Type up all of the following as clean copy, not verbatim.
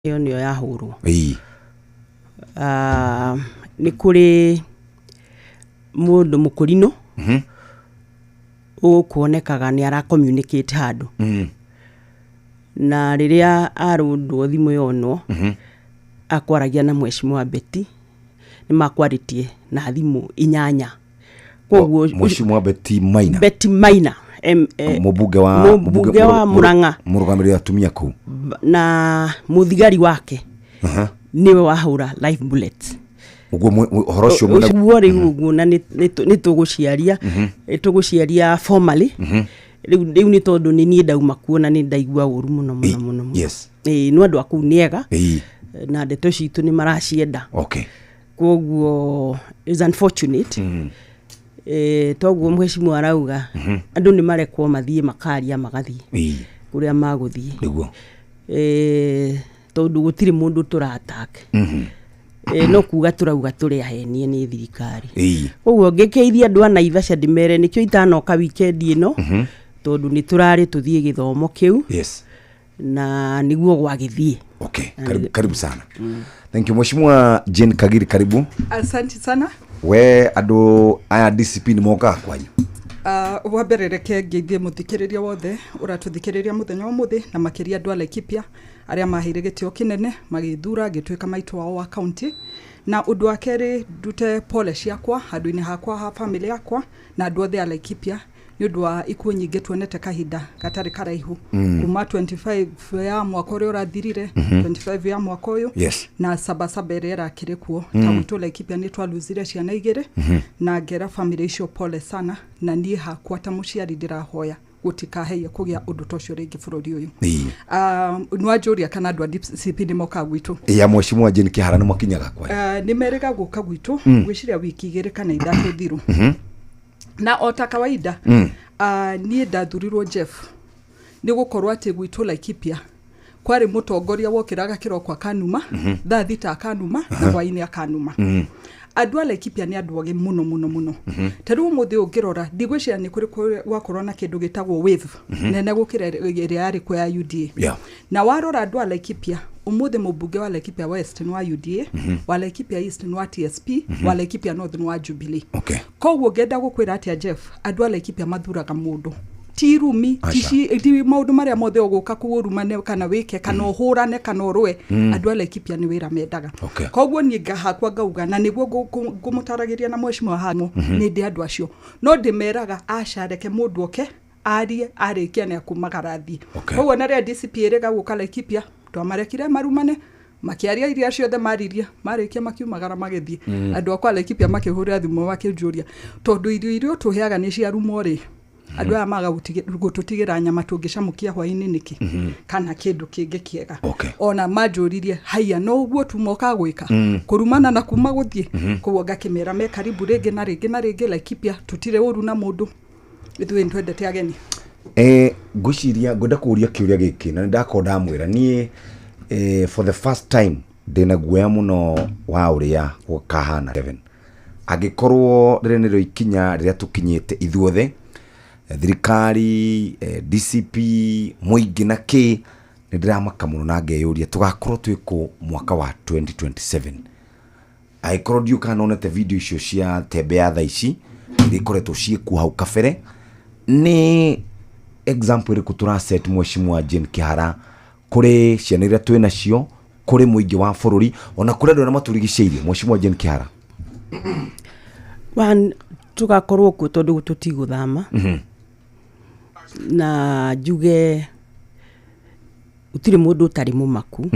Iyo niyo yahurwo. Ni kuri mundu mukurino ukuonekaga ni ara communicate handu na riria arundwo thimu yono akwaragia na mheshimiwa Betty ni makwaritie na thimu 8 koguo mheshimiwa Betty Maina mubunge wa Murang'a murugamiri atumia ku na muthigari wake niwe wahura live bullets uguo horocio uguo na nituguciaria formally riu ni tondu ni nie ndauma kuona ni ndaigua uru muno yes no andu aku niega na ndeto citu ni maracienda koguo is unfortunate toguo mheshimiwa arauga andu ni marekwo mathie makaria magathie kuria maguthie niguo tondu gutire mundu turattack no kuga turauga turi ahenie ni thirikari koguo ngekeithia andu ana Naivasha ndimere nikyo itanoka weekend ino tondu ni turari tuthie githomo kiu na niguo gwagithie. Karibu sana. Thank you mheshimiwa Jane Kagiri, karibu. Asante sana. We andu aya discipline moka kwanyu waberereke ngeithie muthikiriria wothe uratuthikiriria muthenya umuthi na makiria andu a Laikipia aria maheire gitio kinene magithura gitwika maitu wao wa county na undu wa keri dute pole ciakwa andu-ini hakwa ha family yakwa na andu othe a Laikipia ni undu wa ikuo nyingi tuonete kahinda gatari karaihu kuma 25 ya mwaka uria urathirire 25 ya mwaka uyu na sabasaba era kirikuo tamuto Laikipia ni twaluzire ciana igire na ngera family icio pole sana na nie hakwa ta muciari ndirahoya gutikaheie kugia undu tocio ringi bururi uyu nwajuria kana andu a DCP ni moka gwitu ya mheshimiwa Jane Kihara ni mwakinyaga kwa ni merega guka gwitu gwiciria wiki igire kana ithatu thiru na ota kawaida nie ndathurirwo Jeff ni gukorwa ati gwitu Laikipia kwari mutongoria wokiraga kiroko kanuma thita kanuma na hwaini akanuma andu a Laikipia ni andu oge muno taru muthi ungirora ndigwiciria ni kuri wakorwo na kindu gitagwo wave nene gukira iria yari kwa UDA na warora andu a Laikipia umuthi mubunge wa Laikipia West ni wa UDA wa Laikipia East ni wa TSP wa Laikipia North ni wa Jubilee koguo ngenda gukwira atia Jeff andu a Laikipia mathuraga mundu tirumi ti maundu maria mothe uguka kuurumane kana wike kana uhurane kana urwe andu a Laikipia ni wira mendaga koguo ni ngahakwa ngauga na niguo ngumutaragiria na mheshimiwa hamo ni ndi andu acio no ndimeraga acareke mundu oke arikia ne akumagarathi koguo na ria DCP erega guka Laikipia twamarekire marumane makiaria iria ciothe mariria marikia makiumagara magithie andu akwa Laikipia makihurira thimu makijuria tondu irio tuheaga ni cia rumori andu aya maga gututigira nyama tungicamukia hwaini niki kana kindu kingi kiega ona majuririe haya no uguo tumoka gwika kurumana na kuma guthie koguo ngakimera me karibu ringi na ringi Laikipia tutire uru na mundu ithuĩ twendete ageni ngwiciria ngwenda kuria kiuria giki na ndakonda mwira nie for the first time ndina guoya muno wa uria kahana 7 agikorwo rirenero ikinya riria tukinyite ithuothe thirikari DCP muingi na ki ndiramaka muno na ngeyuria tugakorwo twiku mwaka wa 2027 aikorwo dio kana onete video icio cia tembea tha ici ikoretwo cieku hau kabere ni example iriku turaset mheshimiwa Jane Kihara kuri ciana iria twina cio kuri muingi wa bururi ona kuri andu na maturigiceirie mheshimiwa Jane Kihara tugakorwo ku tondu tutiguthama na juge utire mundu utari mumaku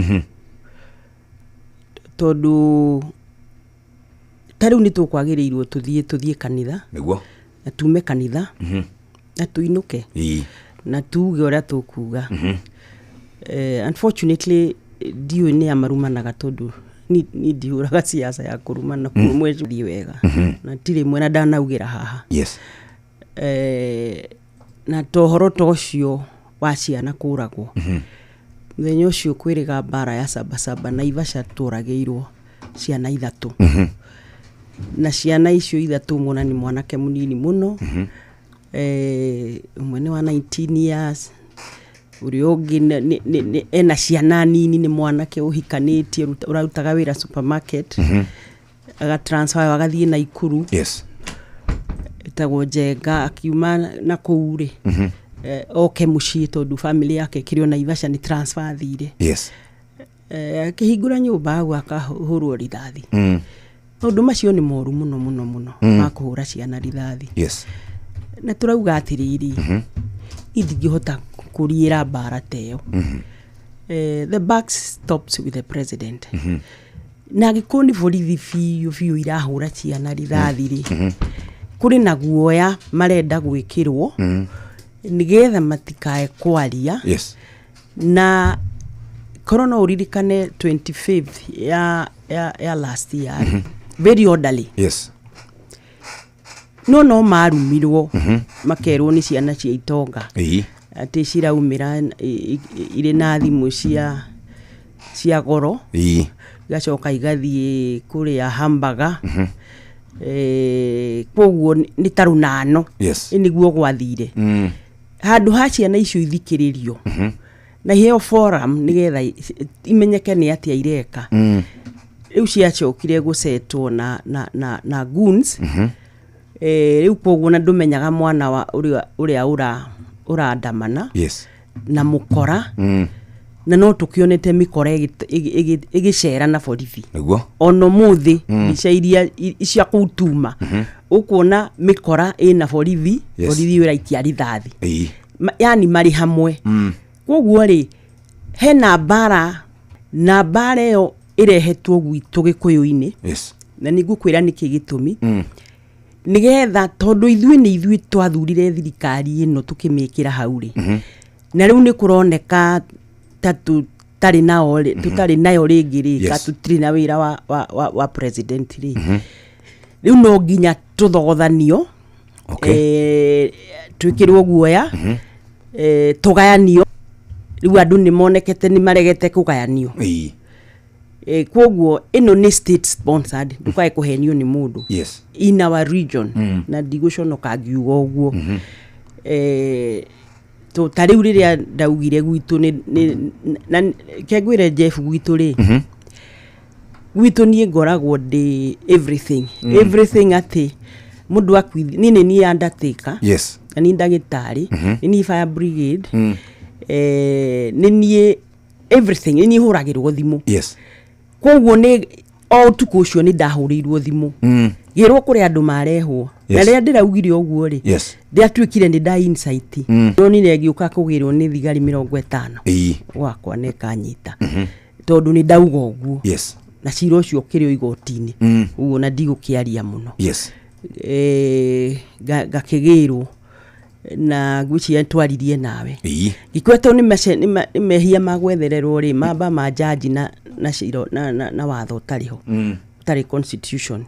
tondu tariu ni tukwagirirwo tuthie kanitha niguo na tume kanitha na tuinuke na tuge uria tukuga unfortunately dio ni amarumanaga tondu ni ndiuraga siasa ya kurumana ku mwezi thi wega na tire mwena ndanaugira haha na tohoro tocio wa ciana kuragwo muthenya ucio kwiriga bara ya sabasaba Naivasha turageirwo ciana 3 na ciana icio 3 mwana ni mwanake munini muno umwe ni wa 19 years uria ungi ena ciana nini ni mwanake uhikanitie urarutaga wira supermarket aga transfer agathie na Ikuru yes etagwo Njenga akiuma na kuure oke mucii tondu family yake kirio na Ivasha ni transfer thire yes kihingura nyumba agwa akahurwo rithathi maundu macio ni moru muno makuhura ciana rithathi yes na turauga atiriri indingihota kuriira bara teo the buck stops with the president na gikundi borithi fiu irahura ciana rithathi ri kuri na guoya marenda gwikirwo nigetha matikae kwaria yes na corona uririkane 25th ya last year very orderly yes no marumirwo makerwo ni ciana cia itonga ati ciraumira ire na thimu cia goro gacoka igathie kuri ya hamburger koguo ni tarunano yes niguo gwathire handu ha ciana icio ithikiririo na heo forum nigetha imenyeke ni atia ireka riu ciacokire gusetwo na goons riu koguo na ndumenyaga mwana wa uria urandamana yes na mukora na no tukionete mikora igicera na borithi niguo ono muthi ica iria cia kutuma ukuona mikora ina borithi borithi wiraitia rithathi yani mari hamwe koguo ri hena bara na bara yo irehetwo gwitu gikuyu-ini yes na nigukwira niki gitumi nigetha tondu ithui twathurire thirikari ino tukimikira hauri na riu ni kuroneka tutari nayo ringi rika tutiri na wira wa president ri riu no nginya tuthogothanio twikirwo guoya tugayanio riu andu ni monekete ni maregete kugayanio koguo ino ni state sponsored dukae kuhenio ni mundu yes in our region na ndiguconoka ngiuga uguo to tariu riria ndaugire gwitu ni na kengwire Jeff gwitu ri gwitu ni ngoragwo ndi everything ati mundu akwithi ni undertaker yes ni ndagitari ni fire brigade ni everything ni huragirwo thimu yes koguo ni o tukucio ni ndahurirwo thimu girwo kuri andu marehwo na ria ndiraugire uguo ri ndiatwikire ni da insight no ni negiuka kugirwo ni thigari 50 wakwa ne kanyita tondu ni ndauga uguo yes na ciro cio kirio igotini uguo na ndigukiaria muno yes gakigirwo na gwici twaririe nawe gikwetwo ni mehia magwethererwo ri mamba ma judge na ciro na watho tariho tari constitution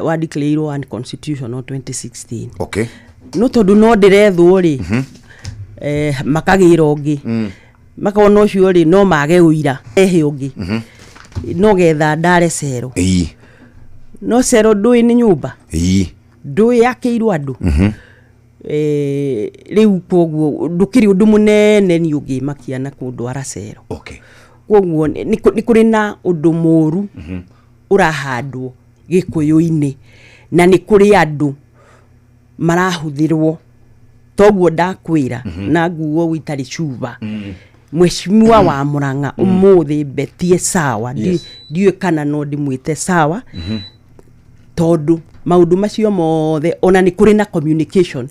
wa declare unconstitutional 2016 okay no tondu no ndirethwo ri makagira ungi makona ucio ri no mage uira ehe ungi no getha ndare cero no cero ndui ni nyumba ndui yakiirwo andu riu koguo ndukiri undu munene ni ungi makiana kundwara cero okay koguo ni kuri na undu moru urahandwo gikuyu-ini na ni kuri andu marahuthirwo toguo ndakwira na nguo witari chuba mweshimiwa wa Murang'a umuthi betie sawa ndiwe kana no ndimwite sawa tondu maundu macio mothe ona ni kuri na communication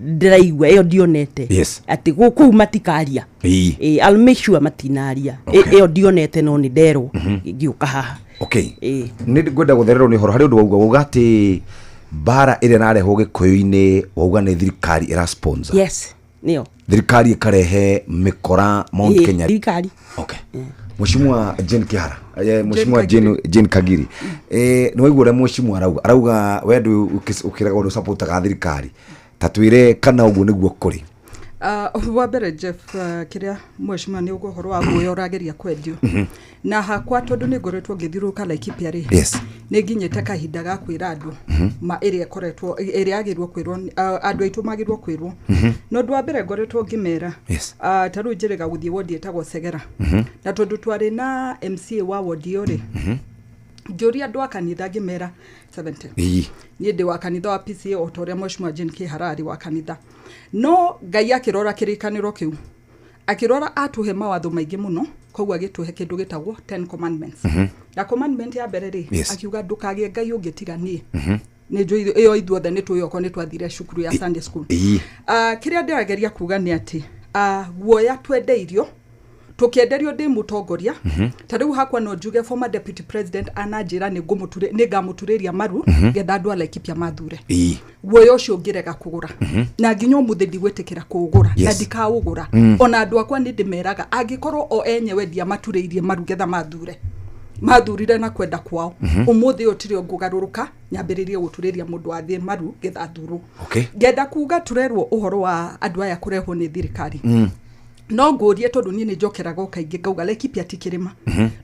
ndiraigwa iyo ndionete ati guku matikaria I'll make sure matinaria iyo ndionete no ni ndero ngiuka haha okay ni ngwenda guthererwo ni horo hari undu wauga ati bara ire nareho gikuyu-ini wauga ni thirikari ira sponsor yes nio thirikari ikarehe mikora Mount Kenya thirikari okay Mheshimiwa Jane Kihara Mheshimiwa Jane Kagiri ni waigura Mheshimiwa arauga wendu ukiraga undu support ga thirikari tatwire kana uguo niguo kuri Wa mbere Jeff, kiria mweshima ni ugohoro wa guoya urageria kwendio na hakwa tondu ni ngoretwo ngithiruka Laikipia ri ni nginyete kahinda ga kwira andu ma area koretwo area agirwo kwirwo andu aitu magirwo kwirwo no ndwa mbere ngoretwo ngimera taru njirega guthie wodi etagwo Segera na tondu twari na MCA wa wodi yore Joria andu akanitha ngimera 70 ni ndi wa kanitha wa PCA otoria mweshima Jane Kiharari wa kanitha no Ngai akirora kirikaniro kiu akirora atuhe mawatho maingi muno koguo agituhe kindu gitagwo 10 commandments na commandment ya mbere ri akiuga ndukagie Ngai ungitiganie ni njo iyo ithuothe ni tuyoko ni twathire cukuru ya Sunday school kiria ndirageria kuga ni ati guoya twendeirio tukienderio ndi mutongoria tariu hakwa no njuge former deputy president anajira ni ngamuturiria maru getha andu Laikipia mathure guoya ucio ngirega kugura na nginyo muthindi gwetikira kugura na ndikaugura ona andu akwa ni ndimeraga angikorwo o enyewe ndia maturiirie maru getha mathure mathurire na kwenda kwao umuthi otire ngugaruruka nyambiririe guturiria mundu athie maru getha thuru ngenda kuga turerwo uhoro wa andu aya kurehwo ni thirikari no ngurie tondu ni njokeraga kaingi ngauga Laikipia tikirima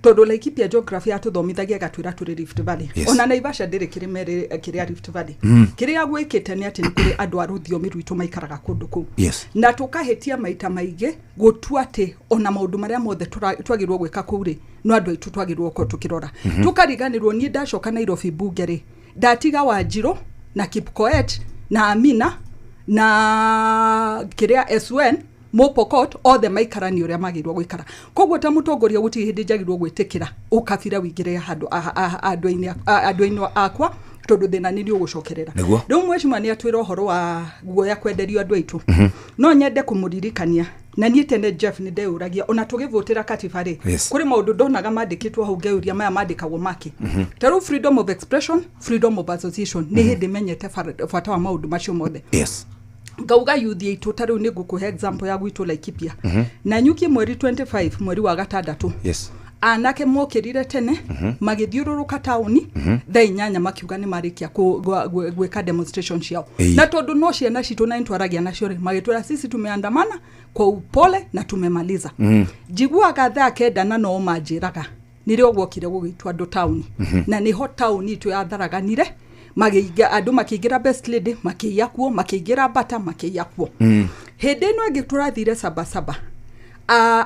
tondu Laikipia geography atuthomithagia gatwira turi Rift Valley ona Naivasha ndiri kirima kiria Rift Valley kiria gwikite ni ati ni kuri andu a ruthiomi rwitu maikaraga kundu ku na tukahetia maita maige gutua ati ona maundu maria mothe twagirwo gwika kuri no andu aitu twagirwo ko tukirora tukariganirwo ni ndacoka Nairobi bungeri ndatiga Wanjiru na Kipkoech na Amina na kiria SN Mopokot othe maikarani uria magirwo gwikara koguo ta mutongoria guti hindi njagirwo gwitikira ukabira wingire andu-ini akwa tondu thina ni ugucokerera riu mweshima ni atwira uhoro wa guoya kwenderio andu aitu no nyende kumuririkania na nie tene Jeff ni ndeuragia ona tugivutira katibari kuri maundu ndonaga mandikitwo hau ngeuria maya mandikagwo maki taru freedom of expression, freedom of association ni hindi menyete fata wa maundu macio mothe ngauga youth yitu tariu ni ngukuhe example ya gwitu Laikipia na nyuki mweri 25 mweri wa gatandatu anake mokirire tene magithiururuka tauni thainyanya makiuga ni marikia gweka demonstration ciao na tondu no ciana citu na intwaragia nacio ri magitwara sisi tumeandamana kwa upole na tumemaliza jiguaga thaa kenda na no majiraga nirio gwokire gugitwa ndo tauni na ni ho tauni tu yatharaganire magiga andu makigira best lady makiyakuo makigira bata makiyakuo hede no agiturathire sabasaba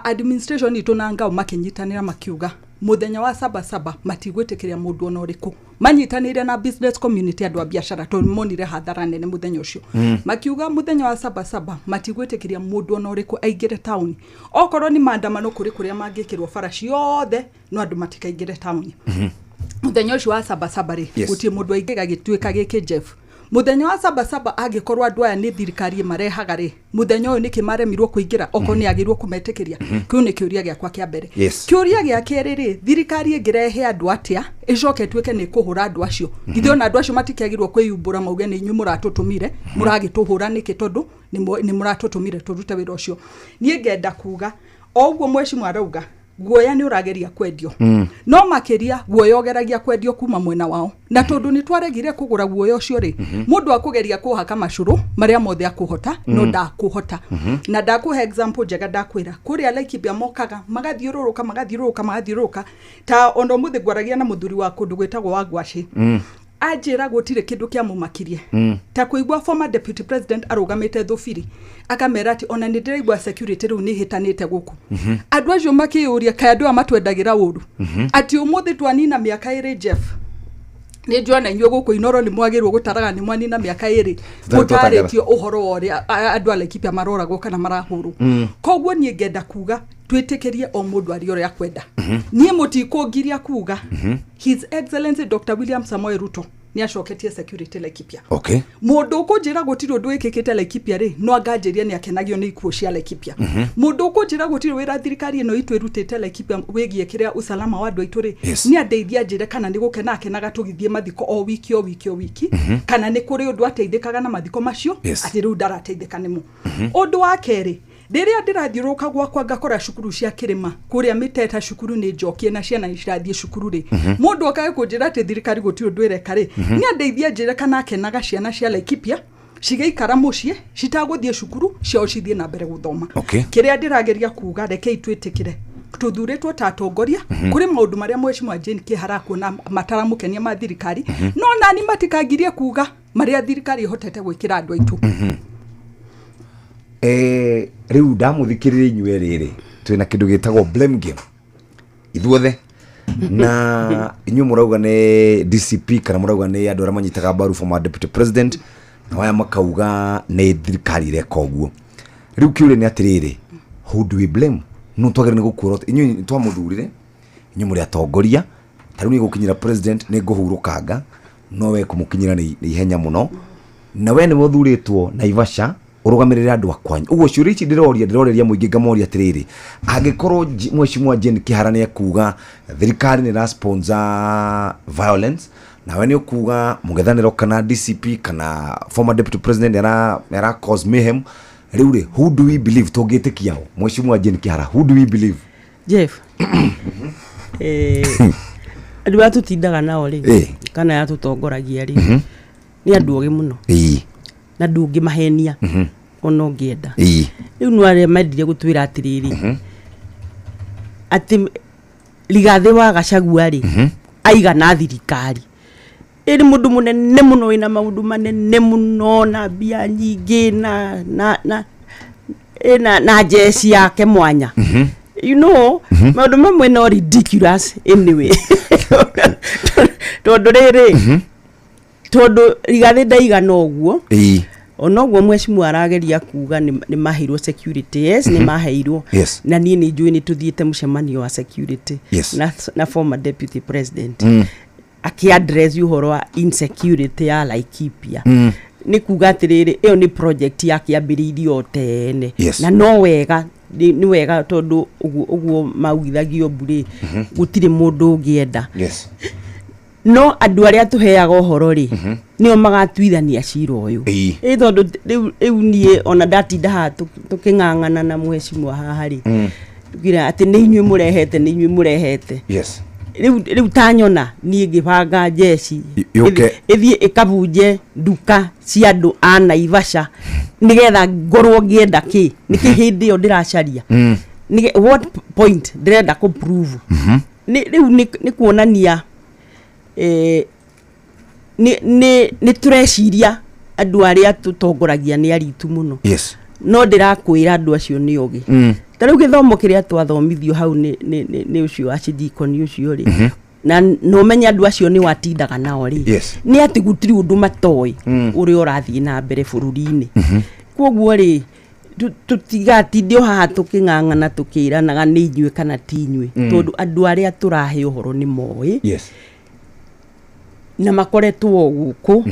administration itu nanga makinyitanira makiuga muthenya wa sabasaba matigwitikiria mundu ona uriku manyitanire na business community andu a biashara to monire hathara nene muthenya ucio makiuga muthenya wa sabasaba matigwitikiria mundu ona uriku aigire town okorwo ni maandamano kuri kuria mangikirwo farashi yothe no andu matikaigire town muthenya ucio wa sabasaba ri gutie mundu aigiga gituika giki Jeff muthenya wa sabasaba agikorwo andu aya ni thirikari marehaga ri muthenya uyu nikimaremirwo kuingira oko ni agirwo kumetekeria kiu ni kiuria giakwa kia mbere kiuria gia keri ri thirikari ingirehe andu atia icoke tuike ni kuhura andu acio githio na andu acio matikagirwo kwiyumbura mauge ni inyu muratutumire muragituhura niki tondu ni muratutumire turute wira ucio nie ngenda kuga oguo mweshimwa arauga guoya ni urageria kwendio no makiria guoya ogeragia kwendio kuma mwena wao na tondu ni twaregire kugura guoya ucio ri mundu akugeria kuhaka macuru maria mothe akuhota no ndakuhota na ndakuhe example njega ndakwira kuria Laikipia mokaga magathiururuka ta ondo muthi gwaragia na muthuri wa kundu gwetagwo wa Gwashi ajira gutire kindu kia mumakirie ta kuigwa former deputy president arugamite thufiri akamera ati ona ni ndiraigwa security riu ni hitanite guku andu acio makiuria kai andu amatwendagira uru ati umuthi twanina miaka iri Jeff ni njona inyuo guku inoro ni mwagirwo gutaraga ni mwanina miaka iri gutaritio uhoro wori andu a Laikipia maroragwo kana marahuru koguo ni ngenda kuga twitikirie o mundu ari ore akwenda nie mutikungiria kuga His Excellency Dr. William Samoei Ruto ni acoketie security Laikipia mundu kunjira gutiri undu wikikite Laikipia ri no anganjiria ni akenagio ni ikuo cia Laikipia mundu kunjira gutiri wira thirikari ino itu irutite Laikipia wigie kiria usalama wa andu aitu ri ni andeithia njire kana ni gukena akenaga tugithie mathiko o wiki kana ni kuri undu ateithikaga na mathiko macio ati riu ndarateithika nimu undu wa keri Diria ndirathiuruka gwakwa ngakora cukuru cia kirima kuria miteta cukuru ni njokie na ciana irathie cukuru ri mundu akae kunjira ati thirikari guti undu ireka ri ni andeithia njire kana akenaga ciana cia Laikipia cigeikara mucie citaguthie cukuru cio cithie na mbere guthoma Okay. kiria ndirageria kuga reke itwitikire tuthuritwo ta atongoria kuri maundu maria Mheshimiwa Jane Kihara kuona mataramukenia ma thirikari no nani matikagirie kuga maria thirikari ihotete gwikira andu aitu riu ndamuthikiriria inyue riri twina kindu gitagwo blame game ithuothe na inyue murauga ni DCP kana murauga ni andu aria manyitaga mbaru former deputy president na waya makauga ni thirikari ireka uguo riu kiure ni atiriri who do we blame no twagire ni gukwira inyue twamuthurire inyue muri atongoria tariu ni gukinyira president ni guhurukanga no we kumukinyira ni ihenya muno na we ni muthuritwo Naivasha urugamirira andu akwanyu uguo ciuri ici ndiroreria muingi ngamoria atiriri angikorwo Mheshimiwa Jane Kihara ni akuga thirikari ni sponsor violence na we ni ukuga mugethaniro kana DCP kana former deputy president era cause mayhem riu who do we believe tongitikia Mheshimiwa Jane Kihara who do we believe Jeff andu atutindaga nao ri kana yatutongoragia ri ni andu oge muno na ndungi mahenia ono ngienda riu no aria mendire gutwira atiriri ati Rigathi wa Gachagua ri aiga na thirikari iri mundu munene muno wina maundu manene muno na bia nyingi na jesi yake mwanya you know maundu mamwe no ridiculous anyway tondu riri tondu Rigathi ndaiga noguo onoguo Mheshimiwa arageria kuga ni mahirwo security yes ni mahirwo na nie ni njui ni tuthiete mucemanio wa security na former deputy president aki address uhoro wa insecurity ya Laikipia ni kuga atiriri iyo ni project yake yambiriirio tene na no wega ni wega tondu uguo maugithagio mburi gutire mundu ungienda no andu aria tuheaga uhoro ri nio magatuithania cira uyu tondu riu nie ona ndatinda ha tukingangana na Mheshimiwa haha ri tugira ati ni inyue murehete riu tanyona nie ngibanga jeshi ithie ikabunje nduka cia andu a Naivasha nigetha ngorwo ngienda ki niki hindi yo ndiracaria what point ndirenda ku prove riu ni kuonania ni tureciria andu aria tutongoragia ni aritu muno no ndirakwira andu acio ni ogi tariu githomo kiria twathomithio hau ni ucio acidikoni ucio ri na no menya andu acio ni watindaga nao ri ni ati gutiri undu matoi uri urathie na mbere bururi-ini koguo ri tutigatindio haha tukingangana tukiranaga ni inyue kana ti inyue tondu andu aria turahe uhoro ni moi na makoretwo guku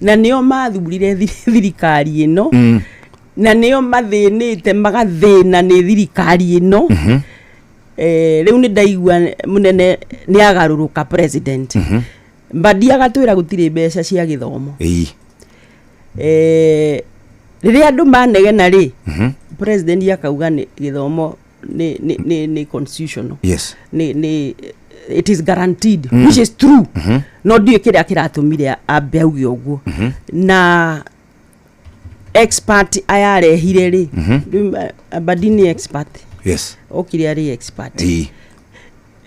na nio mathurire thirikari ino na nio mathinite magathina ni thirikari ino riu ni ndaigua munene ni agaruruka president Mbadi agatwira gutire mbeca cia githomo riria andu manegena ri president akauga ni githomo ni constitutional ni it is guaranteed which is true no ndiye kiria kiratumire ambe auge uguo na expert ayarehire ri Mbadi expert okire ari expert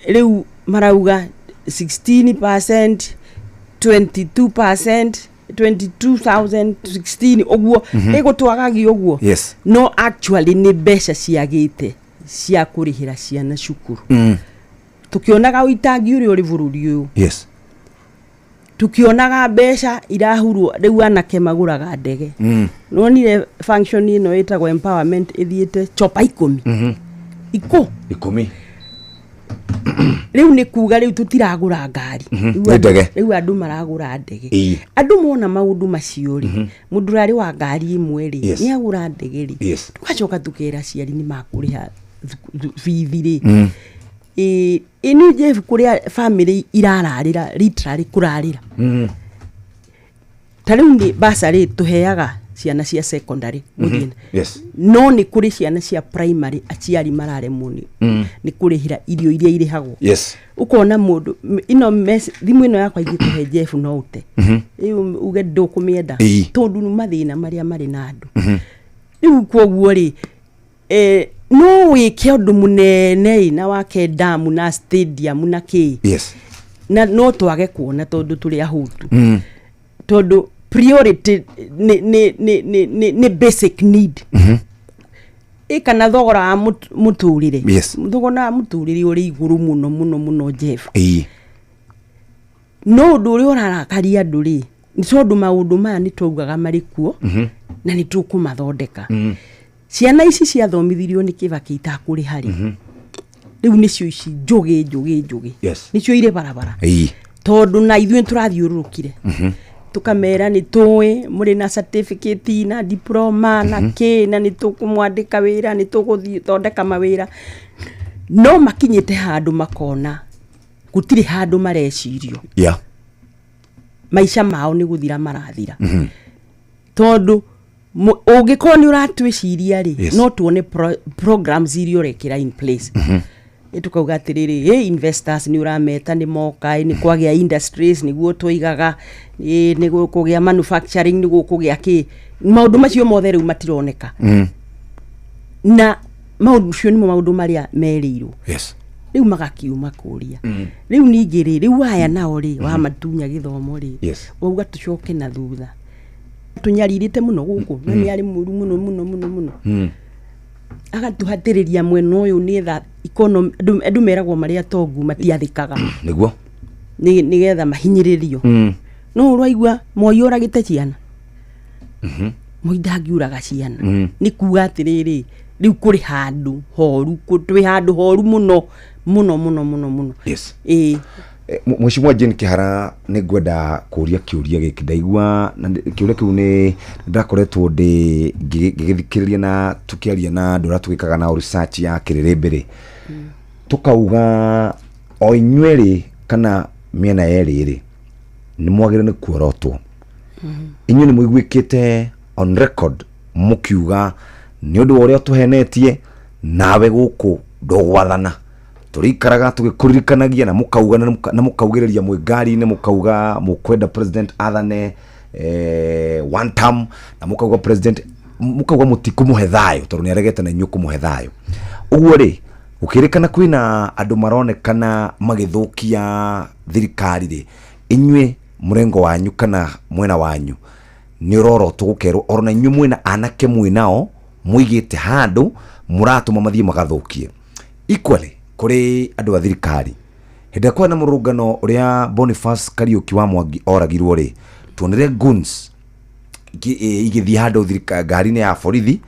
riu marauga 16% 22% 22,016 oguo egotwagagi oguo no actually ni mbeca ciagite cia kurihira ciana cukuru tukionaga uitangi uri uri bururi uyu tukionaga mbeca irahurwo riu anake maguraga ndege nonire function ino itagwo empowerment ithiete chopa 10 ikumi riu ni kuga riu tutiragura ngari riu andu maragura ndege andu mona maundu macio ri mundu rari wa ngari imwe ri ni agura ndege ri tukacoka tukera ciari ni makuriha bithi ri inu Jeff kuria family irararira literally kurarira tariu ni basari tuheaga ciana cia secondary Yes. no nĩ kũrĩ ciana cia primary aciari mararemwo nĩ kũrĩhĩra irio iria irĩhagwo. Yes. Ukona mũndũ ino thimũ ĩno yakwa ingĩkũhe Jeff no ũte rĩu uge ndũkũmĩenda tondũ nĩ mathĩna marĩa marĩ na andũ rĩu kwoguo rĩ no wĩke ũndũ mũnene na wake damu na stadium na kĩ. Yes. Na no twage kuona tondũ tũrĩ ahũtu tondũ priority ni basic need kana thogora wa mũtũrĩre. Yes. Thogora wa mũtũrĩre ũrĩ igũrũ mũno Jeff. No ũndũ ũrĩa ũrarakaria andũ rĩ nĩ tondũ maũndũ maya nĩ twaugaga marĩ kuo na nĩ tũkũmathondeka. Ciana ici ciathomithirio nĩ Kibaki itakũrĩha rĩ rĩu nĩcio ici njũgĩ nĩcio irĩ barabara tondũ na ithuĩ tũrathiũrũrũkire tukamera nĩ tũĩ mũrĩ na certificate na diploma na kĩ na nĩ tũkũmwandĩka wĩra nĩ tũgũthiĩ thondeka mawĩra no makinyĩte handũ makona gũtirĩ handũ marecirio maica mao nĩ gũthira marathira tondũ ũngĩkorwo nĩ ũratwĩciria rĩ no tuone programs iria ũrekĩra in place tukauga atĩrĩrĩ investors nĩ ũrameta nĩ moka nĩ kwagĩa industries nĩguo tũigaga nĩ gũkũgĩa manufacturing nĩ gũkũgĩa kĩ maũndũ macio mothe rĩu matironeka na maũndũ macio nĩ maũndũ marĩa merĩirwo rĩu magakiuma kũria rĩu ningĩ rĩ rĩu aya nao rĩ wa matunya gĩthomo rĩ wauga tũcoke na thutha tunyaririte muno guku na ni ari muru muno agatuhatĩrĩria mwena ũyũ nĩ tha economy andũ meragwo marĩa tongu matiathikaga nĩguo nĩgetha mahinyĩrĩrio no ũraigua Moi ũragĩte ciana Moi ndangiuraga ciana nĩ kuuga atĩrĩrĩ rĩu kũrĩ handũ horu twĩ handũ horu mũno Mheshimiwa Jane Kihara nĩ ngwenda kũria kĩũria gĩkĩ ndaigua na kĩũria kĩu nĩ ndakoretwo ngĩgĩthikĩrĩria na tũkĩaria na andũ arĩa tũgĩkaga na research ya kĩrĩrĩmbĩ tukauga o inyuĩ kana mĩena yerĩ nĩ mwagĩrĩire nĩ kuorotwo inyuĩ nĩ mũiguĩkĩte on record mũkiuga nĩ ũndũ wa ũrĩa tũhenetie nawe gũkũ ndũgwathana turikaraga tugikuririkanagia na mukauga na mukaugĩrĩria mwĩngari-inĩ mukauga mũkwenda president athane one term na mukauga president mukauga mũtikũmũhe thayũ tondũ nĩ aregete na inyuĩ kũmũhe thayũ ũguo rĩ gũkĩrĩkana kwĩna andũ maronekana magĩthũkia thirikari rĩ inyuĩ mũrengo wanyu kana mwena wanyu nĩ ũrorotwo gũkerwo orona inyuĩ mwena anake mwĩnao mũigĩte handũ mũratũma mathiĩ magathũkie equally kuri andũ a thirikari hĩndĩ kwa na mũrũngano ũrĩa Boniface Kariuki wa Mwangi oragirwo rĩ tuonire guns igĩthiĩ handũ ngari-inĩ ya borithi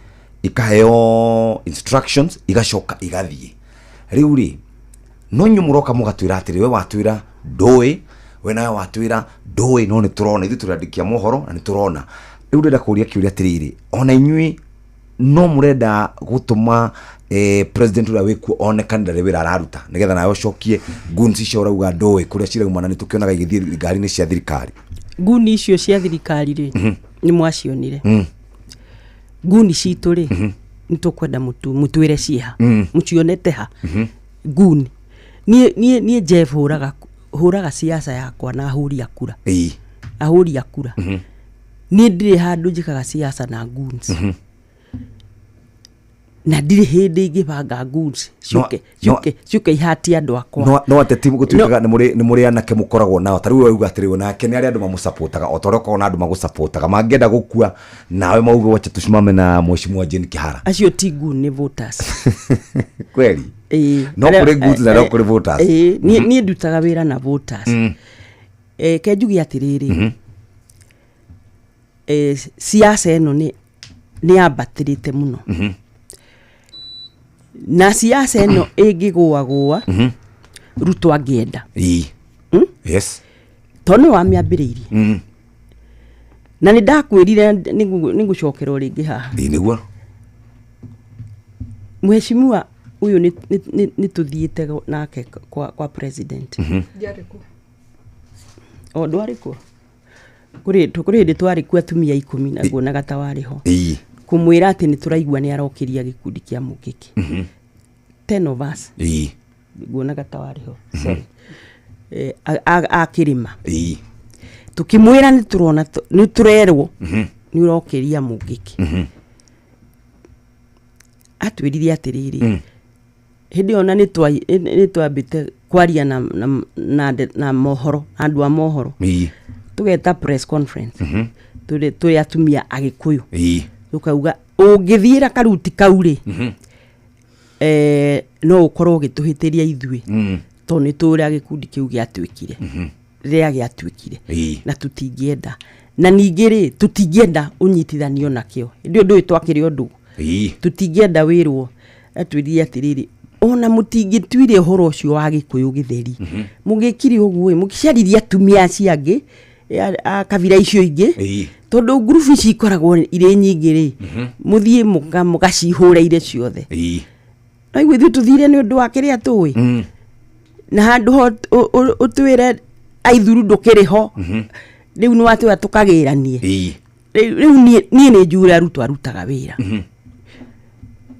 ikaheo instructions igacoka igathiĩ rĩu rĩ no nyũ mũroka mũgatwĩra atĩrĩ we watwĩra ndũĩ we nawe watwĩra ndũĩ no nĩ tũrona ithuĩ tũrandĩkia mohoro na nĩ tũrona rĩu ndĩrenda kũria kĩũria atĩrĩrĩ ona inyuĩ no mũrenda gũtũma president ũrĩa wĩkuo onekane ndarĩ wĩra araruta nĩgetha nawe ũcokie guns icio ũrauga ndũĩ kũrĩa ciraumana nĩ tũkĩonaga igĩthiĩ ngari-inĩ cia thirikari nguni icio cia thirikari rĩ nĩ mwacionire nguni citũ rĩ nĩ tũkwenda mũtwĩre ciha mũcionete ha nguni niĩ Jeff hũraga siasa yakwa na ahũri akura ahũri akura niĩ ndirĩ handũ njikaga siasa na guns na ndirĩ hĩndĩ ingĩbanga guns ciũke ihati andũ akwa no ateti gũtuĩkaga nĩ mũrĩ anake mũkoragwo nao tarĩu wauga atĩrĩ nake nĩ arĩa andũ mamũsupportaga o ta ũrĩa ũkoragwo na andũ magũsupportaga mangĩenda gũkua nawe mauge wacha tusimame na Mheshimiwa Jane Kihara acio ti gun nĩ voters kweli no kũrĩ guns na no kũrĩ voters niĩ ndutaga wĩra na voters ke njuge atĩrĩrĩ siasa ĩno nĩ yambatĩrĩte mũno na siasa ĩno ĩngĩgũagũa Ruto angĩenda yes tondũ wamĩambĩrĩirie na nĩ ndakwĩrire nĩ ngũcokerwo rĩngĩ haha nĩguo Mheshimiwa ũyũ nĩ tũthiĩte nake kwa president Yarĩkũ o ndwarĩ kuo kuri ndi twari kwa tumia 10 na guonaga ta wari ho kumwira ati ni turaigua ni arokiria gikundi kia Mungiki 10 of us guonaga ta wari ho sorry akirima tukimwira ni turona ni turerwo ni urokiria Mungiki atwiririe atiriri hindi ona ni twambite kwaria na mohoro andu a mohoro tugeta press conference turi atumia agikuyu tukauga ungithiira karuti kauri no ukorwo gituhitiria ithui to ni turi gikundi kiu giatwikire ria giatwikire na tutingienda na ningiri tutingienda unyitithanio nakio ndio ndu twakiri undu tutingienda wirwo atwiririe atiriri ona mutingitwire horo ucio wa gikuyu githeri mugikiri uguo mukicariria atumia ciangi akabira icio ingi tondu group ici ikoragwo ire nyingi ri muthie mugacihura ire ciothe na igwe thu tuthire ni undu wa kiria tui na handu ho utwire aithuru ndukiri ho riu ni watu atukagiranie riu ni njura arutu arutaga wira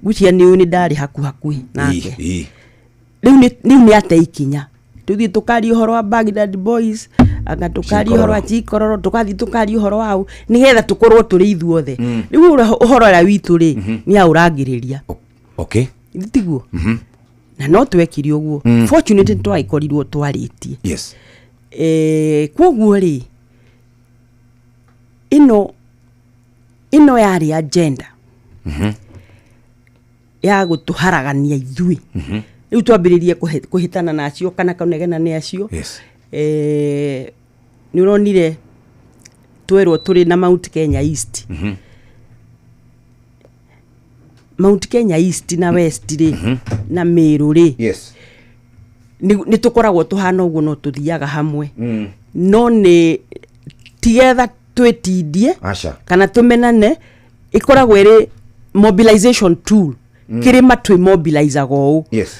gucia ni ndari hakuhi nake riu ni ate ikinya tuthie tukari horo wa Baghdad Boys agatukari horo wa Chikororo tukathi tukari horo wao nigetha tukorwo turi ithuothe riu horo ra witu ri ni aurangiriria okay tiguo na no twekiri uguo fortunate twaikorirwo twaritie yes kwoguo ri ino yari agenda ya gutuharagania ithui riu twambiririe kuhitana nacio kana kunegena ni acio ni uronire twerwo turi na Mount Kenya East Mount Kenya East na West ri na Meru ri yes ni tukoragwo tuhana uguo no tuthiaga hamwe no ni tigetha twetindie kana tumenane ikoragwo iri mobilization tool kirima twi mobilize go yes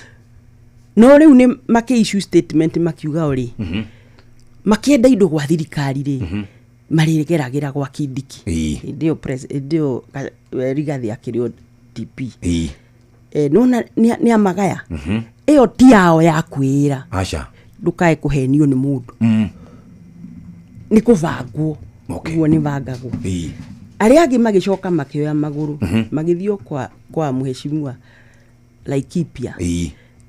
no riu ni issue statement makiuga uri makienda indo gwa thirikari ri maririgeragira gwa Kindiki ndio Rigathi akirio TP nona ni amagaya iyo ti yao ya kwira ndukae kuhenio ni mundu ni kuvangwo guo ni vangagwo aria angi magicoka makioya maguru magithio kwa muheshimiwa Laikipia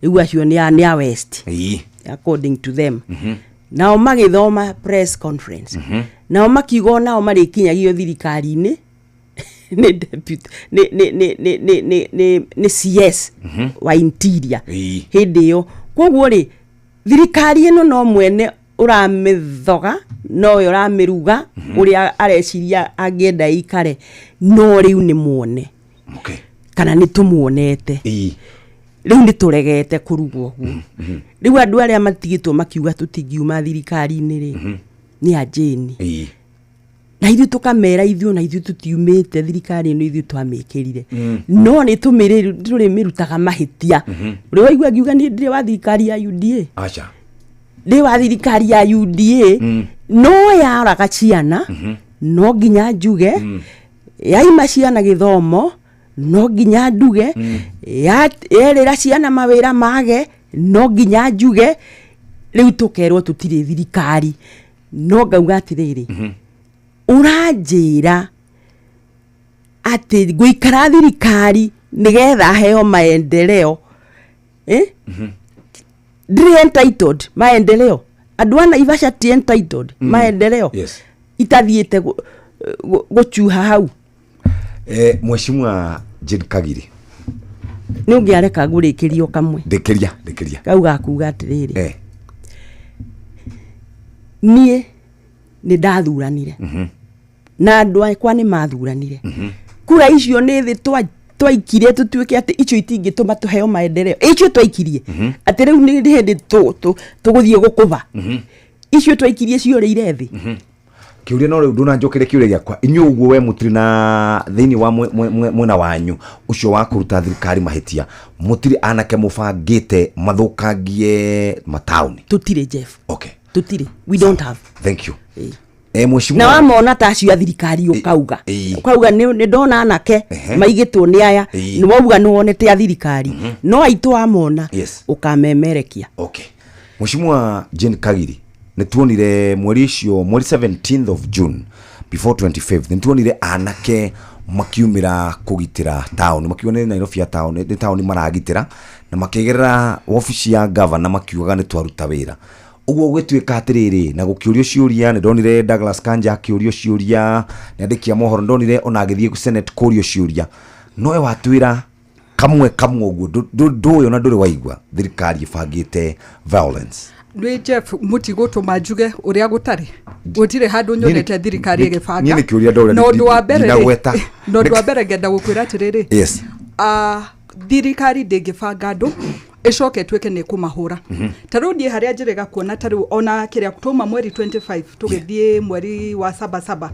riu acio ni a West according to them nao magithoma press conference nao makiuga nao marikinyagio thirikari-ini ni deputy ni CS wa interior hindi yo kwoguo ri thirikari ino no mwene uramithoga no uramiruga uria areciria angienda ikare no riu ni muone kana ni tumuonete riu ni turegete kurugwo guo riu andu aria matigitwo makiuga tutingiuma thirikari-ini ri ni ajeni na ithu tukamera ithu na ithu tutiumite thirikari ino ithu twamikirire no ni turi mirutaga mahitia uri waigua ngiuga ni ndire wa thirikari ya UDA ndi wa thirikari ya UDA no yaraga ciana no nginya njuge yaima ciana githomo no nginya nduge yerera ciana mawira mage no nginya njuge riu tukerwo tutire thirikari no ngauga atiriri uranjira ati guikara thirikari nigetha heo maendeleo ndiri entitled maendeleo andu ana Ivasha ti entitled maendeleo itathiite guchuha hau mheshimiwa Jane Kagiri ni ungiareka ngurikirio kamwe ndikiria kau gakuga atiriri nie ni ndathuranire na andu akwa ni mathuranire kura icio ni thi twaikirie tutuike ati icio itingituma tuheo maendeleo icio twaikirie ati riu ni hindi tuguthie gukuva icio twaikirie ciorire thi kiuria no riu nduna njokere kiuria giakwa inyu uguo we mutiri na thiini wa mwena wanyu ucio wa kuruta thirikari mahitia mutiri anake mubangite mathukangie matauni tutire Jeff okay tutire we don't have thank you Mheshimiwa na wamona ta acio thirikari ukauga ni ndona anake maigitwo ni aya ni wauga ni wonete a thirikari no aitu amona ukamemerekia. Okay, Mheshimiwa Jane Kagiri, ni tuonire mweri 17th of June before 25th ni tuonire anake makiumira kugitira town, makione Nairobi ya town, ni town maragitira na makigerera office ya governor makiuga ni twaruta wira. Uguo gwetwika atiriri na gukiurio ciuria ni ndonire Douglas Kanja akiurio ciuria ni andikia mohoro ndonire ona agithie ku Senate kurio ciuria noe watwira kamwe uguo nduyo na nduri waigwa thirikari ifangite violence. Ndwe Jeff mutigoto majuge uria gutari gutire handu nyonete thirikari igifanga ni kiuria ndore no ndu wa mbere ngenda gukwira atiriri thirikari ndingibanga ndu icoke tweke ni kumahura tarudi haria njirega kuona taru ona kiria kutuma mweri 25 tugithie mweri wa 77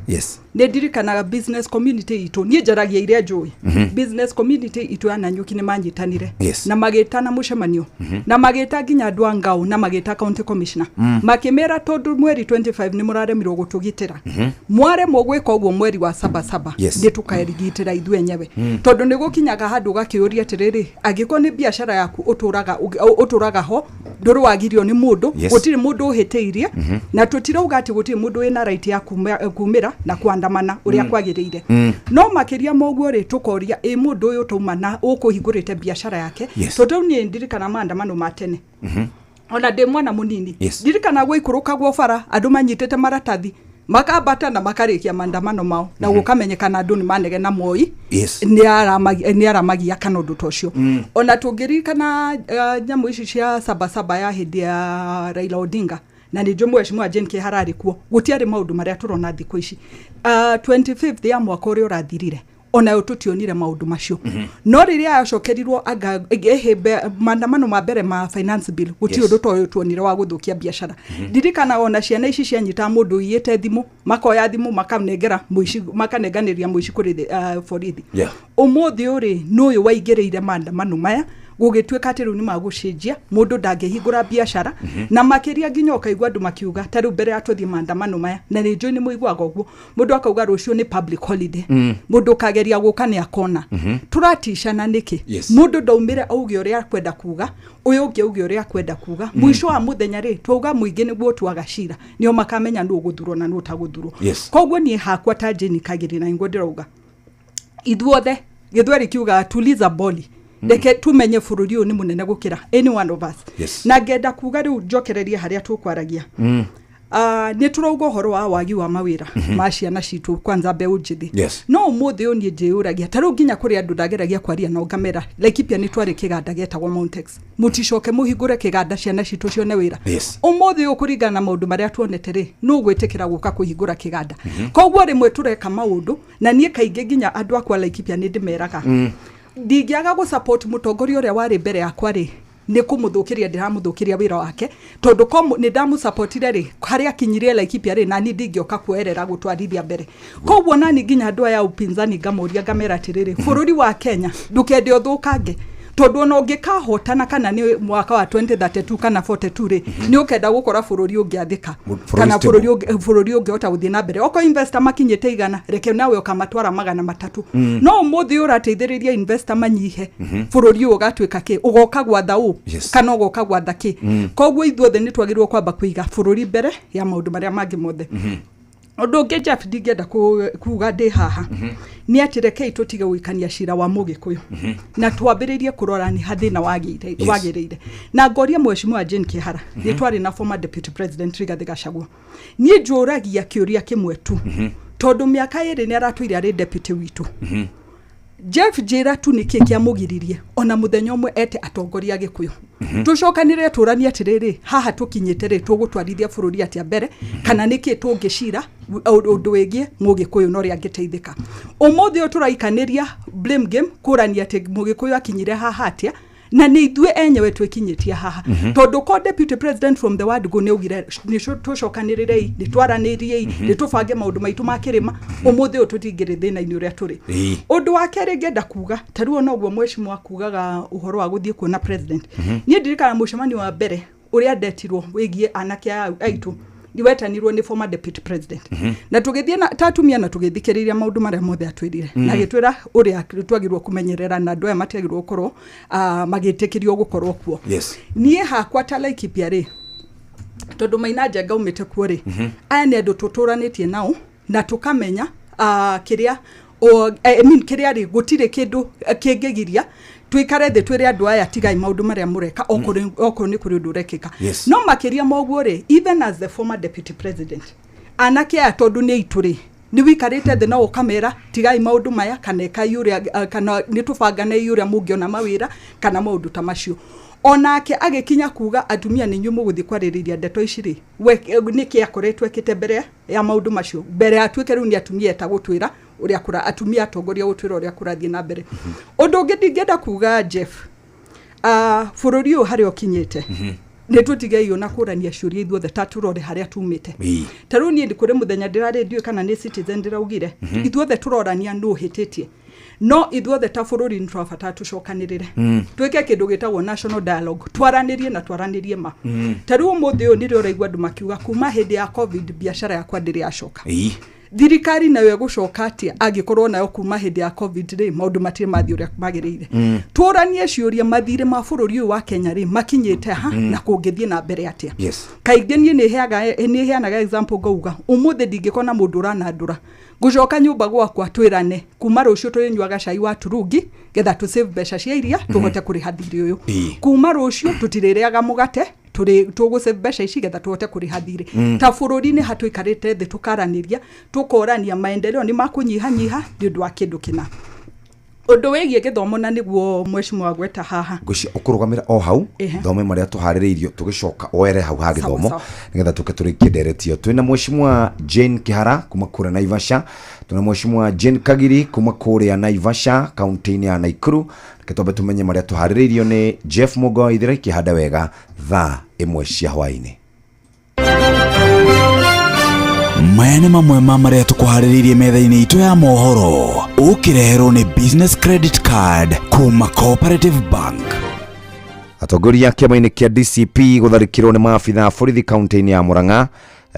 ne dirikana business community itu ni njaragia iria njui business community itu ananyuki ni manyitanire na magitana mucemanio na magita ginya andu angao na magita county commissioner makimera tondu mweri 25 ni muraremirwo gutugitira mware mogwika uguo mweri wa 77 ndi tukaerigitira ithu enyewe tondu ni gukinyaga handu gakiuria atiriri agiko ni biashara yaku uturaga ho nduru wagirio ni mundu gutiri mundu uhiteirie na tutirauga ati gutiri mundu ina right ya kumira na kuandamana uria kwagiriire no makiria moguo ri tukoria mundu uyu tumana ukuhingurite biashara yake tondu ni ndirikana maandamano matene ona de mwana munini ndirikana gwe ikuruka gwo bara andu manyitete maratathi makabata na makarikia maandamano mao na gukamenyekana andu ni manege na moi ni aramagia kana undu tocio ona tungirikana nyamu ici cia sabasaba ya hindi ya Raila Odinga na ni jo Mheshimiwa Jane Kiharari kuo gutiari maundu maria turona thiko ici 25th ya mwaka uria urathirire ona yo tutionire maundu macio no riria acokerirwo agehebe maandamano mabere ma finance bill guti undu to tuonire wa guthukia biashara ndirikana ona ciana ici cianyita mundu iyete thimu makoya thimu makanengera muici makanenganiria muici kuri borithi umuthi uri nuyu waigiriire maandamano maya gugitweka ati riu ni magucenjia mundu ndangehingura biashara na makiria nginya ukaigwa andu makiuga taru mbere atuthie maandamano maya na ni njui ni muigwaga uguo mundu akauga rucio ni public holiday mundu kageria guka ni akona turatishana niki mundu ndaumire auge uria kwenda kuga uyu ungi auge uria kwenda kuga mwisho wa muthenya ri twauga muingi niguo twagacira nio makamenya ndu guthurwo na ndu taguthurwo koguo ni hakwa ta Jane Kagiri na ingo ndirauga ithuothe githweri kiuga tuliza boli deke tumenye bururi ni munene gukira any one of us na ngenda kuga riu njokererie haria tukwaragia ni turauga horo wa wagi wa mawira ma ciana citu kwanza mbeu njithi no umuthi uni njiuragia taru nginya kuri andu ndageragia kwaria no ngamera Laikipia ni twari kiganda getagwo Mountex mutishoke muhingure kiganda ciana citu cione wira umuthi ukuringana na maundu maria tuonete ri no gwitikira guka kuhingura kiganda koguo rimwe tureka maundu na nie kainge nginya andu akwa Laikipia ni ndimeraga ndigiaga go support mutongoria uria wari mbere yakwa ri ni kumuthukiria ndiramuthukiria wira wake tondu ko ni ndamu supportire ri haria kinyirie Laikipia ri na ni ndingioka kuerera gutwarithia mbere koguo nani nginya andu aya upinzani ngamuria ngamera tiriri bururi wa Kenya ndukende uthukange tondu no ngikahotana kana ni mwaka wa 2032 kana 42 ri ni ukenda gukora bururi ungiathika kana bururi ungiota guthie na mbere oko investor makinyite igana reke nawe ukamatwara 300 no muthi urateithiriria investor manyihe bururi ugatwika ki ugoka gwatha u kana ugoka gwatha ki koguo ithuothe ni twagirwo kwamba kuiga bururi mbere ya maundu maria mangi mothe undu ungi Jeff ndingenda kuga ndi haha ni atireke itutige guikania cira wa Mugikuyu na twambiririe kurora ni hathina wagirire na ngoria Mheshimiwa Jane Kihara ni twari na former deputy president Rigathi Gachagua ni njuragia kiuria kimwe tu tondu miaka iri ni aratuire ari deputy witu Jeff Jira tu niki kia mugiririe ona muthenya umwe ete atongoria Gikuyu tucokanire turania atiriri haha tukinyite ri tugutwarithia bururi atia mbere kana niki tungicira undu wigie Mugikuyu no ri angiteithika umuthi uturaikaniria blame game kurania ati Mugikuyu akinyire haha atia na ni ithue enyewe twekinyitie haha tondu ko deputy president from the word go neugire ni tucokanirire ni twaranirie ni tubange maundu maitu makirima umuthi ututingire thina ini uria turi undu wa kere ngenda kuga taruo no guo Mheshimiwa kugaga uhoro wa guthie kuona president ni ndirikana mucemani wa mbere uria ndetirwo wigie anake aitu niwetanirwo ni former deputy president na tugithie na tatumia na tugithikiriria maundu maria mothe atwirire na gitwira uria twagirwo kumenyerera na ndoya matiagirwo gukorwo magitikirio gukorwo kuo nie hakwa ta Laikipia ri tondu Maina Njenga umite kuo ri aya ni andu tuturanitie nao na tukamenya kiria kiria ri gutire kindu kingigiria twikare the twire andu aya tigai maundu maria mureka okoro ni kuri undu rekeka no makiria moguo ri even as the former deputy president anake atondu ni ituri ni wikarite the no kamera tigai maundu maya kaneka yuria kana ni tubangane yuria mungiona mawira kana maundu ta macio onake agikinya kuga atumia ni nyumu guthi kwaririria ndeto iciri we niki akoretwe kite mbere ya maundu macio mbere atwike riu ni atumia etagutwira uria kura atumia atongoria gutwira uria kurathie na mbere undu ngenda kuga Jeff bururi uyu hari okinyite ni tutigei na kurania ciuria ithuothe taturore haria tumite taru ni ndikure muthenya ndira radio kana ni Citizen ndiraugire ithuothe turorania nu hititie no ithuothe ta bururi ni twabata tucokanirire twike kindu gitagwo national dialogue twaranirie na twaranirie ma taru umuthi uyu ni rio raigwa andu makiuga kuma hindi ya covid biashara yakwa ndiri acoka thirikari nayo egucoka atia angikorwo nayo kuma hindi ya covid ri maundu matire mathi uria magiriire turanie ciuria mathire ma bururi uyu wa Kenya ri makinyite na kungithie na mbere atia kaingĩ nie ni heanaga example ngauga umuthi ndingikona mundu uranandura gucoka nyumba gwakwa twirane kuma rucio turinyuaga cai wa turungi getha tu save besha cia iria tuhote kuriha thiri uyu kuma rucio tutiririaga mugate tugusave besha ici getha tuhote kuriha thiri ta bururi ni hatuikarite thi tukaraniria tukorania maendeleo ni makunyiha nyiha ni undu wa kindu kina undu wigie githomo na niguo mheshimiwa gweta haha guci ukurugamira o hau thome maria tuhaririirio tugicoka oere hau ha githomo nigetha tuke turikie nderetio twina mheshimiwa Jane Kihara kuma kura Naivasha tuna mheshimiwa Jane Kagiri kuma kuria Naivasha kaunti ya Naikuru ketobe tumenye maria tuhaririirio ni Jeff Mugoithira kihada wega thaa imwe cia hwaini maya nĩ mamwe ma marĩa tũkũharĩrĩirie metha-inĩ itũ ya mohoro ũkĩreherwo nĩ business credit card kuma Cooperative Bank. Atongoria kĩama-inĩ kĩa DCP gũtharĩkĩrwo nĩ maabitha borithi kaunti-inĩ ya Murang'a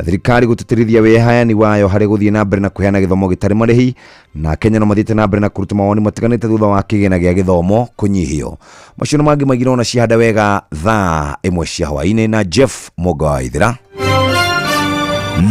thirikari gũtĩtĩrithia wĩhayani wayo harĩ gũthiĩ na mbere na kũheana gĩthomo gĩtarĩ marĩhi na Kenya no mathiĩte na mbere na kũruta mawoni matiganĩte thutha wa kĩgĩna gĩa gĩthomo kũnyihio. Macio nĩ mangĩ maigirwo na cihanda wega thaa imwe cia hwaĩ-inĩ na Jeff Mugoithira.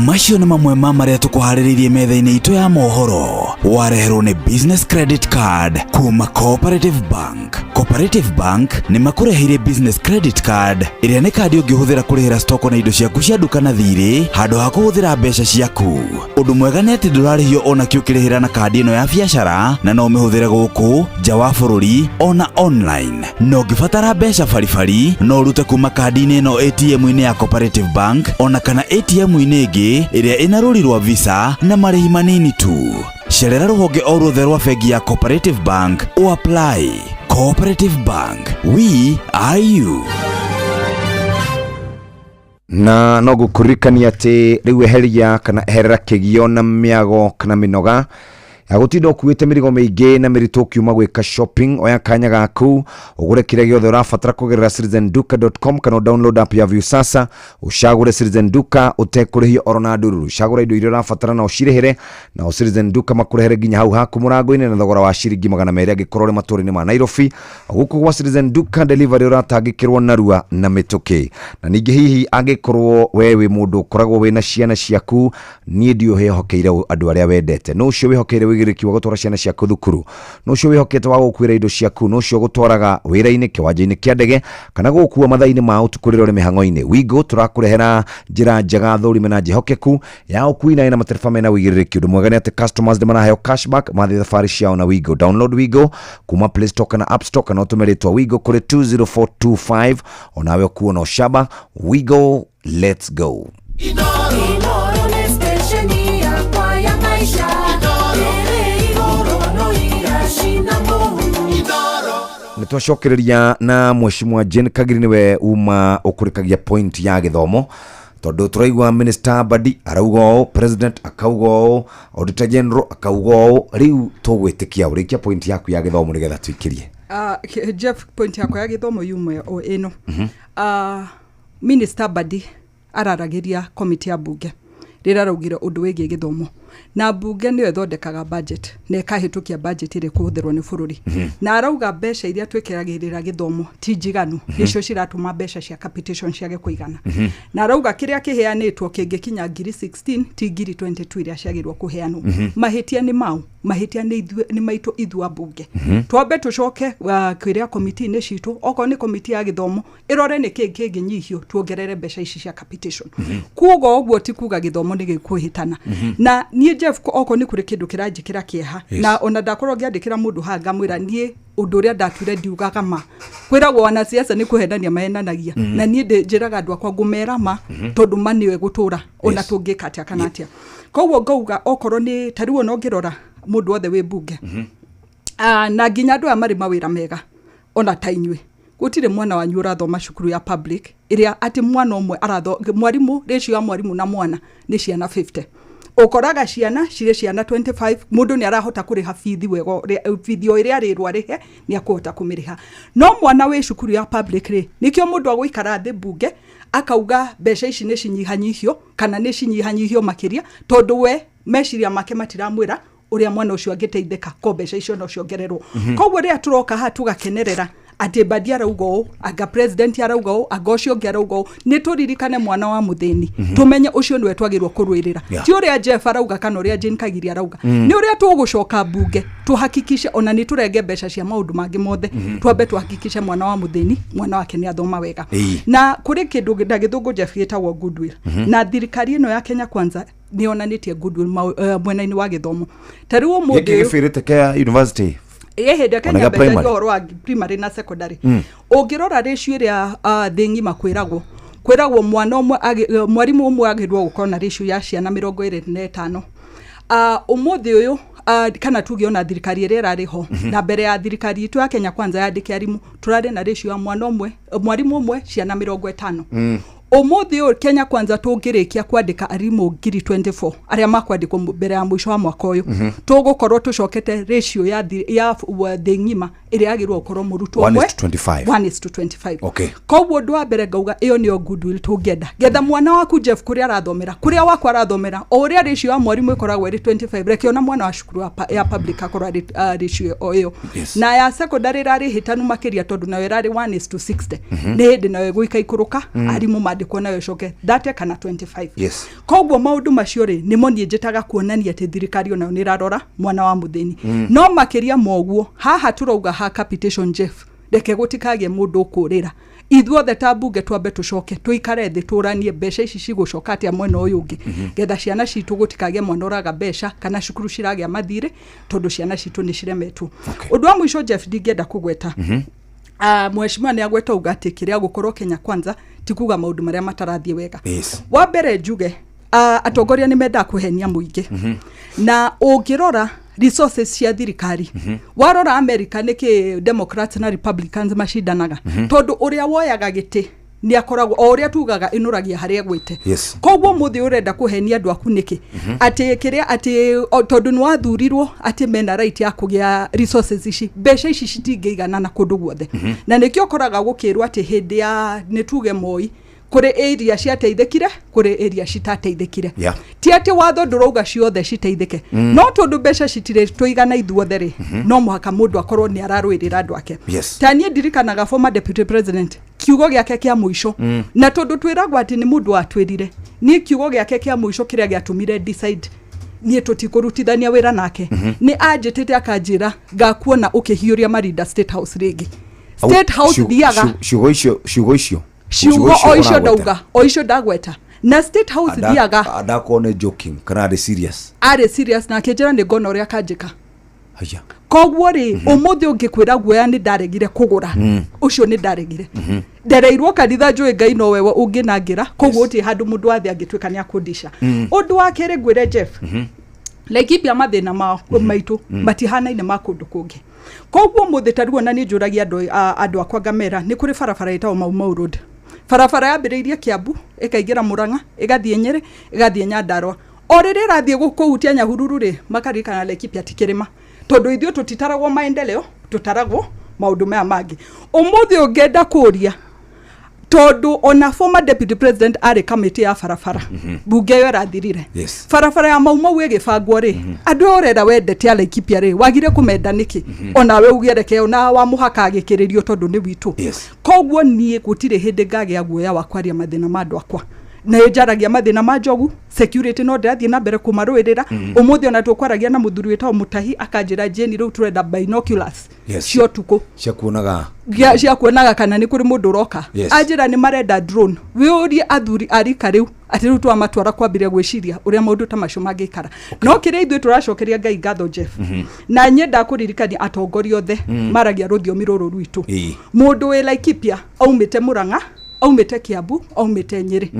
Macio nĩ mamwe ma marĩa tũkũharĩrĩirie metha-inĩ itũ ya mohoro wareherwo nĩ business credit card kuma Cooperative Bank. Cooperative Bank nĩ makũreheire business credit card ĩrĩa nĩ kandi ũngĩhũthĩra kũrĩhĩra stoko na indo ciaku cia nduka na thirĩ handũ ha kũhũthĩra mbeca ciaku. Ũndũ mwega nĩ atĩ ndũrarĩhio ona kĩ ũkĩrĩhĩra na kandi ĩno ya biacara na no ũmĩhũthĩre gũkũ nja wa bũrũri ona online. No ũngĩbatara mbeca baribari no ũrute kuma kandi-inĩ ĩno ATM-inĩ ya Cooperative Bank ona kana ATM-inĩ ĩngĩ ĩrĩa ĩna rũri rwa visa na marĩhi manini tu. Cerera rũhonge o ruothe rwa bengi ya Cooperative Bank o apply. Cooperative Bank, we are you. Na no gũkũririkania atĩ rĩu eheria kana eherera kĩgio na mĩago kana mĩnoga ya gũtinda ũkuĩte mĩrigo mĩingĩ na mĩritũ ũkiuma gwĩka shopping oya kanya gaku ũgũre kĩrĩa gĩothe ũrabatara kũgerera citizenduka.com kana download app ya Viusasa ũcagũre Citizen Duka ũtekũrĩhio oro na ndururu ũcagũre indo iria ũrabatara na ũcirĩhĩre na Citizen Duka makũrehere nginya hau haku mũrango-inĩ na thogora wa ciringi 200 angĩkorwo rĩ matũũra-inĩ ma Nairobi gũkũ gwa Citizen Duka delivery ũratangĩkĩrwo narua na mĩtũkĩ na ningĩ hihi angĩkorwo we wĩ mũndũ ũkoragwo wĩna ciana ciaku niĩ ndiũhĩhokeire andũ arĩa wendete no ũcio wĩhokeire wĩigĩrĩki wa gũtwara ciana ciaku thukuru no ũcio wĩhokete wa gũkuĩra indo ciaku no ũcio gũtwaraga wĩra-inĩ kĩwanja-inĩ kĩa ndege kana gũkua mathaa-inĩ ma ũtukũ rĩrĩa ũrĩ mĩhang'o-inĩ Wigo tũrakũrehera njĩra njega thũrime na njĩhokeku ya ũkui na ĩna matereba mena wĩigĩrĩrĩki ũndũ mwega nĩ atĩ customers nĩmaraheo cashback mathiĩ thabarĩ ciao na Wigo. Download Wigo kuma Play Store kana App Store kana ũtũme rĩtwa Wigo kũrĩ 20425 onawe ũkuo na ũcamba. Wigo, let's go. Nĩtwacokereria na mheshimiwa Jane Kagiri niwe uma ũkũrĩkagia point ya gĩthomo tondũ tũraigua Minister Badi arauga ũũ, President akauga ũũ, Auditor General akauga ũũ, rĩu tũgwĩtĩkia ũrĩkia point yaku ya gĩthomo nĩgetha tũikĩrie. Jeff, point yakwa ya gĩthomo yume o ĩno. Minister Badi araragiria komiti ya bunge riraraugire undu wigie githomo na bunge niyo ithondekaga budget na ikahitukia budget iri kuhuthirwo ni bururi na arauga mbeca iria twikiragirira githomo ti njiganu nicio ciratuma mbeca cia capitation ciage kuigana na arauga kiria kiheanitwo kingikinya ngiri 16 ti ngiri 22 iria ciagirwo kuheanwo mahitia ni mau mahitia ni maitu ithua bunge twambe tucoke kwiria komiti ni citu oko ni komiti ya githomo irore ni kingi nyihio tuongerere mbeca ici cia capitation kuogo ogwo ti kuga githomo ni gikuhitana na nie Jeff oko ni kuri kindu kiranjikira kieha na ona ndakorwo ngiandikira mundu hanga mwira nie undu uria ndatwire ndiugaga ma kwiragwo wana siasa ni kuhendania mahenanagia na nie njiraga andu akwa ngumera ma tondu maniwe gutura ona tungikatia kanatia koguo ngauga okorwo ni tariwo no ngirora mundu othe wi bunge na nginya andu amari mawira mega ona tainywe gutire mwana wanyu urathoma cukuru ya public iria ati mwana umwe mwarimu ratio ya mwarimu na mwana ni ciana 50 ukoraga ciana cire ciana 25 mundu ni arahota kuriha fithi wego fithi iria arirwa rihe ni akuhota kumiriha no mwana we cukuru ya public ri nikio mundu aguikara thi bunge akauga mbeca ici ni cinyihanyihio kana ni cinyihanyihio makiria tondu we meciria make matiramwira uria mwana ucio angiteithika ko mbeca icio no ciongererwo koguo ria turoka ha tugakenerera ati badi araugo aga president araugo agocio ngeraugo ni turirikane mwana wa muthini tumenye ucio niwe twagirwo kurwirira ti uria Jeff arauga kana uria Jane Kagiri arauga ni uria tugucoka bunge tuhakikishe ona ni turenge mbeca cia maundu mangi mothe twambe tuhakikishe mwana wa muthini mwana wake ni athoma wega na kuri kindu ndagithungu Jeff gitagwo goodwill na thirikari ino ya Kenya Kwanza ni onanitie goodwill mwena-ini wa githomo tariwo mundu gifirite Kenya University hede Kenya betoro wa primary na secondary ungirora ratio iria thingi makwiragwo mwana umwe mwarimu umwe agirwo gukona ratio ya ciana 25 umuthi uyu kana tugiona thirikari iria rariho na mbere ya thirikari itu ya Kenya Kwanza yandike arimu turari na ratio ya mwana umwe mwarimu umwe ciana 50 umuthi uyu Kenya Kwanza tungirikia kwandika arimu ngiri 24 aria makwandikwo mbere ya mwisho wa mwaka uyu tugukorwo tucokete ratio ya thi ngima iria agirwo gukorwo murutu umwe 1:25 okay koguo ndwa mbere ngauga iyo niyo goodwill tungenda getha mwana waku Jeff kuria arathomera kuria wakwa arathomera o uria ratio ya mwarimu ikoragwo iri 25 rekio na mwana wa cukuru ya public akorwo ratio o iyo na ya secondary rari hitanu makiria tondu nayo rari 1:60 ni hindi nayo guika ikuruka arimu mandikwo nayo coke date kana 25 koguo maundu macio ri nimo nie njitaga kuonania ati thirikari ona ni rarora mwana wa muthini no makiria moguo haha turauga ha capitation Jeff reke gutikagie mundu kurira ithuothe ta bunge twambe tucoke tuikare thi turanie mbeca ici cigucoka atia mwena uyu ungi getha ciana citu gutikagie mwana uraga mbeca kana cukuru ciragia mathire tondu ciana citu ni ciremetwo undu wa mwisho Jeff ndingenda kugweta mheshimiwa ni agweta ugati kiria gukorwo Kenya Kwanza tikuga maundu maria matarathie wega wa mbere njuge atongoria ni menda kuhenia muingi na ungirora resources cia thirikari warora America niki Democrats na Republicans mashindanaga tondu uria woyaga giti ni akoragwo o uria tugaga inuragia haria gwite koguo muthi urenda kuhenia andu aku niki ati kiria ati tondu ni wathurirwo ati mena right ya kugia resources ici mbeca ici citingĩigana na kundu guothe na nikio koraga gukirwo ati hindi ya nituge Moi kuri area ciateithikire kuri area citateithikire ti ati watho ndurauga ciothe citeithike no tondu mbeca citire tuigana ithuothe ri no muhaka mundu akorwo ni ararwirira andu ake tanie ndirikanaga former deputy president kiugo giake kia muisho na tondu twiragwa ati ni mundu atwirire ni kiugo giake kia muisho kiria giatumire decide nie tutikurutithania wira nake ni anjitite akanjira ngakuona ukihiuria marinda State House rigi State House diaga ciugo icio oisho dagweta na State House diaga adakone joking kana are serious na kejera ni gono ria kanjika haya koguo ri umuthi ungikwira guoya ni ndaregire kugura ucio ni ndaregire ndereirwo kanitha njui Ngai no wewe unginangira koguo uti handu mundu athi angitwika ni akundisha undu wa kere gwire Jeff Laikipia mathina ma maitu matihana-ine makundu kungi koguo muthi taruo na ni njuragia andu akwa ngamera ni kuri barabara itao Mau Road barabara yambiriirie Kiambu ikaigira Murang'a igathie Nyeri igathie Nyandarua orire rathie gukuhutia Nyahururu ri makarikana Laikipia tikirima tondu ithio tutitaragwo maendeleo tutaragwo maundu maya mangi umuthi ungenda kuria tondu ona former deputy president ari committee ya farafara bunge yo rathirire farafara ya maumau igibangwo ri andu orenda wendete ala Laikipia ri wagire kumenda niki ona we ugereke ona wa muhaka agikiririo tondu ni witu kogwo nie gutire hindi ngage guoya wakwaria mathina mandu akwa na ejaragia mathina ma njogu security no ndathie na mbere kumarwirira umuthi ona tukwaragia na muthuri wetao Mutahi akanjira Jeni riu turenda binoculars cio tuko cia kuonaga kana ni kuri mundu roka anjira ni marenda drone we uri athuri arika riu ati riu twa matwara kwambire gwiciria uria maundu ta macio mangikara no kire ithu turacokeria Ngai ngatho Jeff na nyenda kuririkania atongoria othe maragia ruthiomi ruru rwitu mundu we Laikipia aumite Murang'a aumite Kiambu aumite Nyeri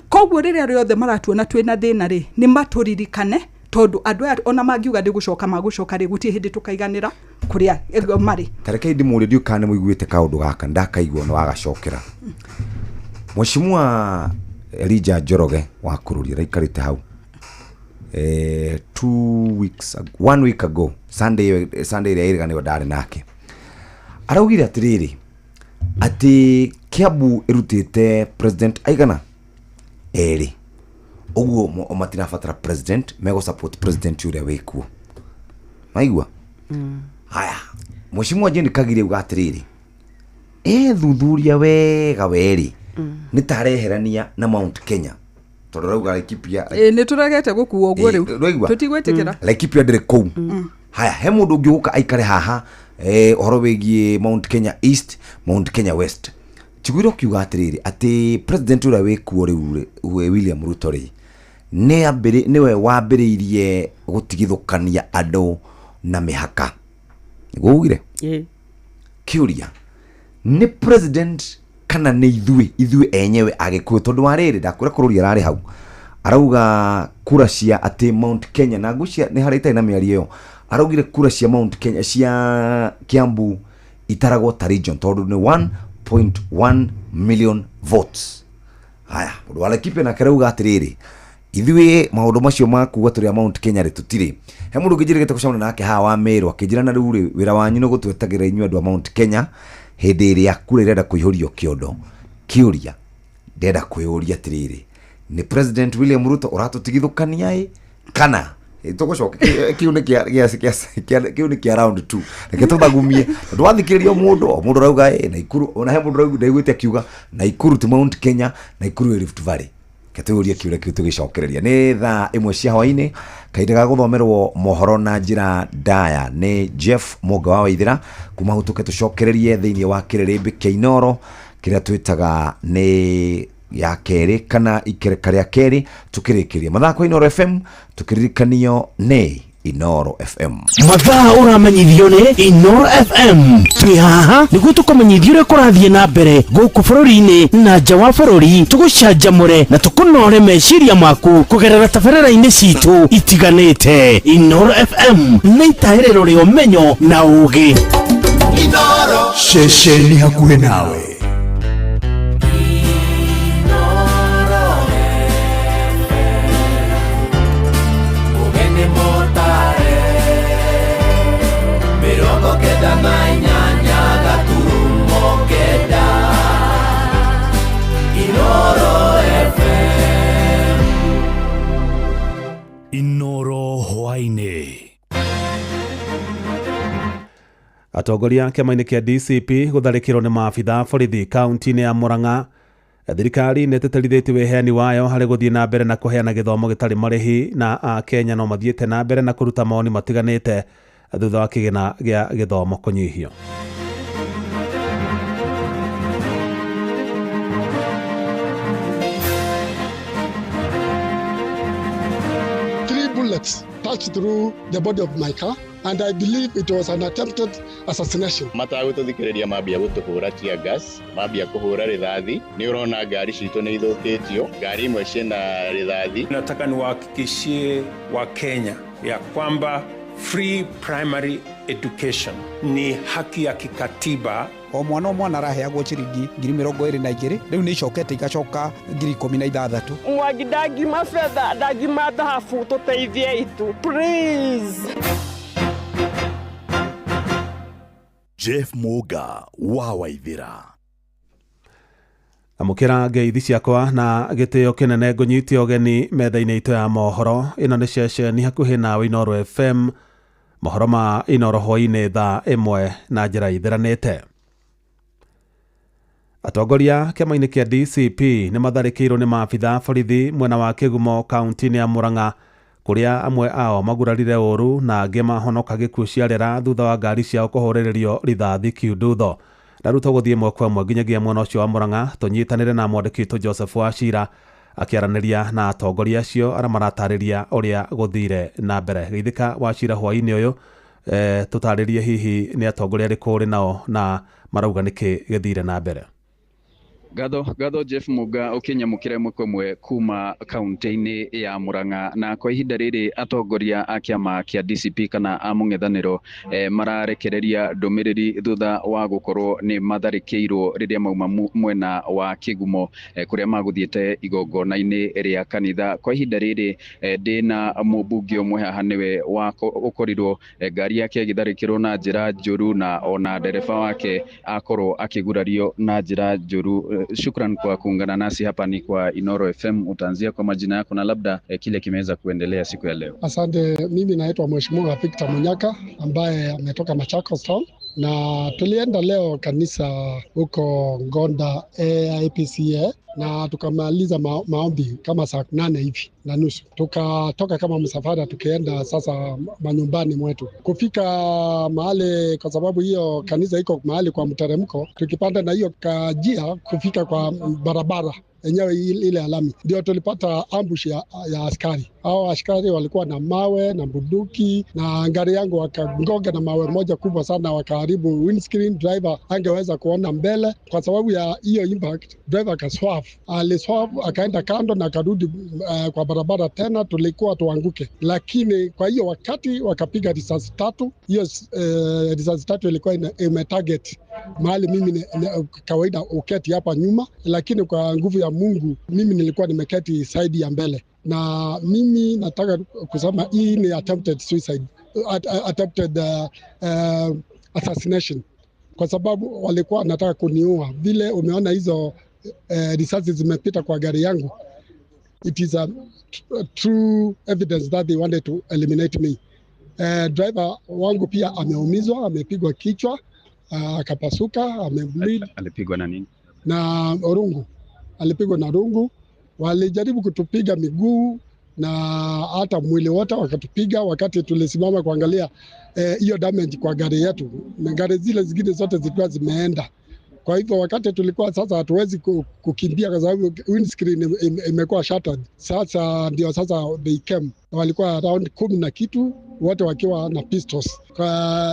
kogwo riria riothe maratuona twina thina ri ni maturirikane tondu andu ona mangiuga ndigucoka magucoka ri gutie hindi tukaiganira kuria mari tareke ndi muri kane muiguite kaundu gaka ndakaigwa no agacokera Mheshimiwa Elijah Njoroge wa kururia raikarite hau 1 week ago Sunday ria irigani ndari nake araugire atiriri ati Kiambu irutite president aigana eri uguo omatina fatara president mego support president uria wekuo maigwa haya Mheshimiwa Jeni Kagire ugatiriri thuthuria wega weri ni tareherania na Mount Kenya tondu rauga Laikipia ni turagete gukuo uguo riu tutigwetikira Laikipia ndire kou haya he mundu ngiuka aikare haha horo wigie Mount Kenya East Mount Kenya West chigwiro kiuga atiriri ati president uria wekuo riu William Ruto ri niwe wambiriirie gutigithukania andu na mihaka ngugire kiuria ni president kana ni ithui enyewe agikuo tondu wariri ndakura kururia rari hau arauga kura cia ati Mount Kenya na ngucia ni harita na miario araugire kura cia Mount Kenya cia Kiambu itaragwo ta region tondu ni 1.1 million votes haya mundu wa Laikipia na karauga atiriri ithui maundu macio makuwa turi Mount Kenya ri tutiri he mundu ngijirigete kucamana nake ha wa Meru akijira na riu wira wanyu no gutwetagira inyu andu a Mount Kenya hindi iria kura irenda kuihurio kiondo kiuria ndenda kwiuria atiriri ni president William Ruto uratutigithukania kana tugucoka kiu ni kia round 2 reke tuthagumie ndwathikiririo mundu rauga na Ikuru ona he mundu rauga ndaiguite akiuga na Ikuru ti Mount Kenya na Ikuru Rift Valley keturia kiura kiu tugicokereria ni thaa imwe cia hwaini kainde ga guthomerwo mohoro na njira ndaya ni Jeff Muga wa Waithira kuma hutuke tucokererie thiini wa Kirerimbi Keinoro kiria twitaga ni ya keri kana ikereka ria keri tukirikiria mathako Inoro FM tukiririkanio ni Inoro FM mathaa uramenyithio ni Inoro FM twi haha niguo tukumenyithio uria kurathie na mbere guku bururi-ini na nja wa bururi tugucanjamure na tukunore meciria maku kugerera tabarĩra-inĩ citu itiganĩte Inoro FM nĩ itaĩrĩro rĩa ũmenyo na ũũgĩ Inoro ceceni hakuhĩ nawe Inoro hwainĩ. Atongoria kĩama-inĩ kĩa DCP gũtharĩkĩrwo nĩ maabitha borithi kaunti-inĩ ya Murang'a. Thirikari nĩ ĩtĩtĩrithĩtie weheani wayo harĩ gũthiĩ na mbere na kũheana gĩthomo gĩtarĩ marĩhi na Akenya no mathiĩte na mbere na kũruta maoni matiganĩte thutha wa kĩgĩna gĩa gĩthomo kũnyihio. Touched through the body of my car, and I believe it was an attempted assassination. Matagũtũthikĩrĩria mambia gũtũhũra tear gas, mambia kũhũra rithathi. Nĩ ũrona ngari citũ nĩ ithũkĩtio, ngari imwe ciĩna rithathi. Nataka niwahakikishie Wakenya ya kwamba free primary education ni haki ya kikatiba. O mwana araheagwo ciringi 22,000 riu ni icokete igacoka 16,000. Mwangi ndangima fedha ndangima dhahabu tuteithie itu please. Jeff Muga wa Waithira. amukira ngeithi ciakwa na gitio kinene ngunyiti ogeni metha-ini itu ya mohoro. Ino ni ceceni hakuhi nawe Inoro FM, mohoro ma Inoro hwaini thaa 1 na njira ithiranite. Atongoria kiama-ini kia DCP ni matharikirwo ni maabitha borithi mwena wa Kigumo kaunti-ini ya Murang'a, kuria amwe ao magurarire uru na angi mahonoka gikuo ciarera thutha wa ngari ciao kuhuririo rithathi kiundutho. Naruto guthie mwekwa mwe nginyagia mwena ucio wa Murang'a, tunyitanire na mwandiki Joseph Wachira akiaraniria na atongoria acio aria maratariria uria guthire na mbere. Geithika Wachira hwaini uyu tutaririe hihi ni atongoria ariku uri nao na marauga niki githire na mbere. Gatho Jeff Muga ukinyamukira mwe kuma kaunti-ini ya Murang'a, na kwa ihinda riri atongoria a kiama kia DCP kana a mung'ethaniro mararekereria ndumiriri thutha wa gukorwo ni matharikirwo riria mauma mwena wa Kigumo kuria maguthiete igongona-ini ria kanitha. Kwa ihinda riri ndina mubunge umwe haha niwe ukorirwo ngari yake githarikirwo na njira njuru na ona ndereba wake akorwo akigurario na njira njuru. Shukran kwa kuungana nasi hapa ni kwa Inoro FM. Utaanzia kwa majina yako na labda kile kimeweza kuendelea siku ya leo. Asante, mimi naitwa Mheshimiwa Victor Munyaka ambaye ametoka Machakos Town, na tulienda leo kanisa huko Ngonda AIPCA na tukamaliza maombi kama saa 8:30. Tukatoka kama msafara tukienda sasa manyumbani mwetu. Kufika mahali, kwa sababu hiyo kanisa iko mahali kwa mteremko, tukipanda na hiyo kajia kufika kwa barabara enyewe ile alami, ndio tulipata ambush ya askari. Hao askari walikuwa na mawe na bunduki, na gari yangu wakangoga na mawe moja kubwa sana, wakaharibu windscreen. Driver angeweza kuona mbele kwa sababu ya hiyo impact. Driver aliswerve akaenda kando na akarudi kwa barabara tena, tulikuwa tuanguke. Lakini kwa hiyo wakati wakapiga risasi 3. Hiyo risasi 3 ilikuwa imetarget mahali mimi kawaida uketi hapa nyuma, lakini kwa nguvu ya Mungu mimi nilikuwa nimeketi side ya mbele. Na mimi nataka kusema hii ni attempted suicide, attempted assassination, kwa sababu walikuwa wanataka kuniua. Vile umeona hizo risasi zimepita kwa gari yangu, it is a true evidence that they wanted to eliminate me. Driver wangu pia ameumizwa, amepigwa kichwa, akapasuka, amebleed. Alipigwa na nini? Na rungu. Alipigwa na rungu. Walijaribu kutupiga miguu na hata mwili wote wakatupiga wakati tulisimama kuangalia hiyo damage kwa gari yetu. Gari zile zingine zote zilikuwa zimeenda. Kwa hivyo wakati tulikuwa sasa hatuwezi kukimbia kwa sababu windscreen imekuwa shattered. Sasa ndio sasa they came. Walikuwa around 10 na kitu, wote wakiwa na pistols.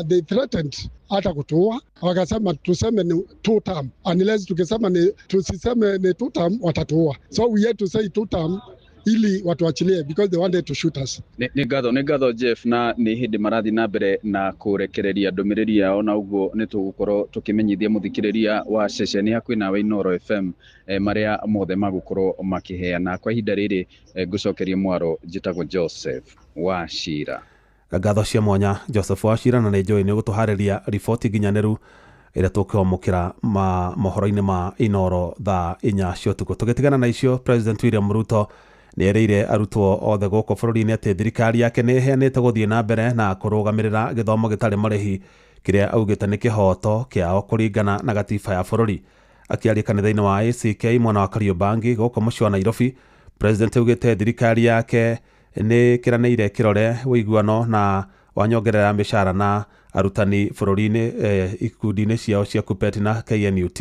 They threatened hata kutuua. Wakasema tuseme ni 2 term. Unless tusiseme ni 2 term watatuua. So we had to say 2 term ili watu wachilie because they wanted to shoot us. Ni gatho Jeff, na ni hindi marathi na mbere na kurekereria ndumiriri yao, na uguo ni tugukorwo tukimenyithia muthikiriria wa ceceni hakuhi nawe Inoro FM maria mothe magukorwo makiheana. Kwa ihinda riri ngucokeria mwaro njitagwo Joseph Wachira. Gatho cia mwanya Joseph Wachira, na nĩ ni gutuhariria riboti nginyaniru ĩrĩa tũkwamũkĩra mohoro-inĩ ma Inoro thaa 4 cia ũtukũ. Tũgĩtigana na icio, President William Ruto nĩ erĩire arutwo othe gũkũ bũrũri-inĩ atĩ thirikari yake nĩ ĩheanĩte gũthiĩ na mbere na kũrũgamĩrĩra gĩthomo gĩtarĩ marĩhi, kĩrĩa augĩte nĩ kĩhoto kĩao kũringana na gatiba ya bũrũri. Akĩaria kanitha-inĩ wa ACK mwena wa Kariobangi gũkũ mũciĩ wa Nairobi, President augĩte thirikari yake nĩ kĩranĩire kĩrore wĩiguano na wanyongerera mĩcara na arutani bũrũri-inĩ ikundi-inĩ ciao cia KUPPET na KNUT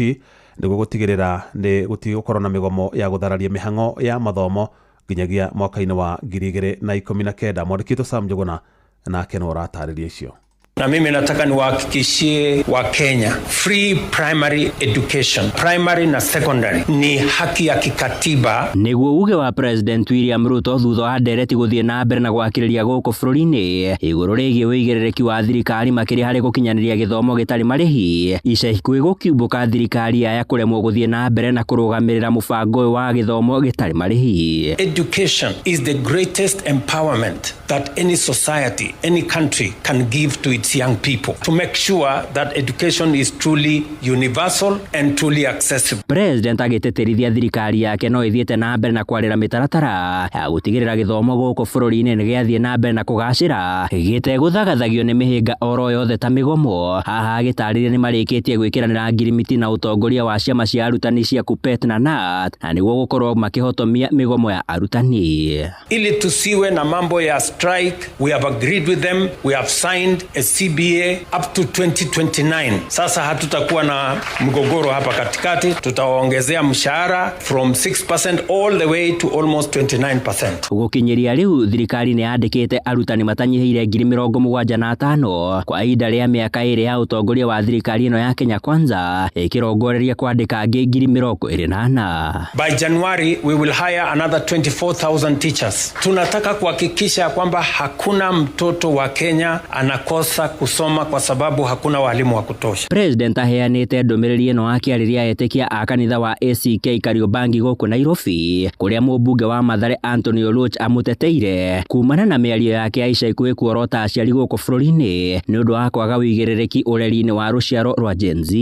nĩguo gũtigĩrĩra nĩ gũtigũkorwo na mĩgomo ya gũthararia mĩhang'o ya mathomo nginyagia mwaka-inĩ wa 2019. Mwandĩki Sam Njuguna nake no aratarĩria icio. Na mimi nataka niwahakikishie wa Kenya, free primary education, primary na secondary ni haki ya kikatiba. Niguo uge wa President William Ruto thutha wa ndereti guthie na mbere na gwakiriria guku bũrũri-inĩ igũrũ rĩgiĩ wĩigĩrĩrĩki wa thirikari makĩria harĩ gũkinyanĩria gĩthomo gĩtarĩ marĩhi. Ica ikuhĩ gũkiumbũka thirikari yaya kũremwo gũthie na mbere na kũrũgamĩrĩra mũbango ũyũ wa gĩthomo gĩtarĩ marĩhi. Education is the greatest empowerment that any society, any country can give to its its young people to make sure that education is truly universal and truly accessible. President agiteterithia thirikari yake no ithiete na mbere na kwarira mitaratara ya gutigirira githomo guku bururi-ini ni giathie na mbere na kugacira giteguthagathagia ni mihinga oro yothe ta migomo. Haha gitariria ni marikitie gwikiranira ngirimiti na utongoria wa ciama cia arutani cia KUPPET na KNUT na niguo gukorwo makihotomia migomo ya arutani. Ili tusiwe na mambo ya strike, we have agreed with them, we have signed a CBA up to 2029. Sasa hatutakuwa na mgogoro hapa katikati, tutawaongezea mshahara from 6% all the way to almost 29%. Gukinyiria riu thirikari ni yandikite arutani matanyihire 75,000 kwa ihinda ria miaka iri ya utongoria wa thirikari ino ya Kenya Kwanza ikirongoreria kwandika angi 24,000. By January we will hire another 24,000 teachers. Tunataka kuhakikisha kwamba hakuna mtoto wa Kenya anakosa kusoma kwa sababu hakuna walimu wa kutosha. President aheanite ndumiriri ino akiariria etekia a kanitha wa ACK Kariobangi guku Nairobi kuria mubunge wa Mathare Anthony Oluoch amuteteire kumana na miario yake aisha ikuwe kuorota aciari guku bururi-ini ni undu wa kwaga wigiririki ureri-ini wa ruciaro rwa Gen Z.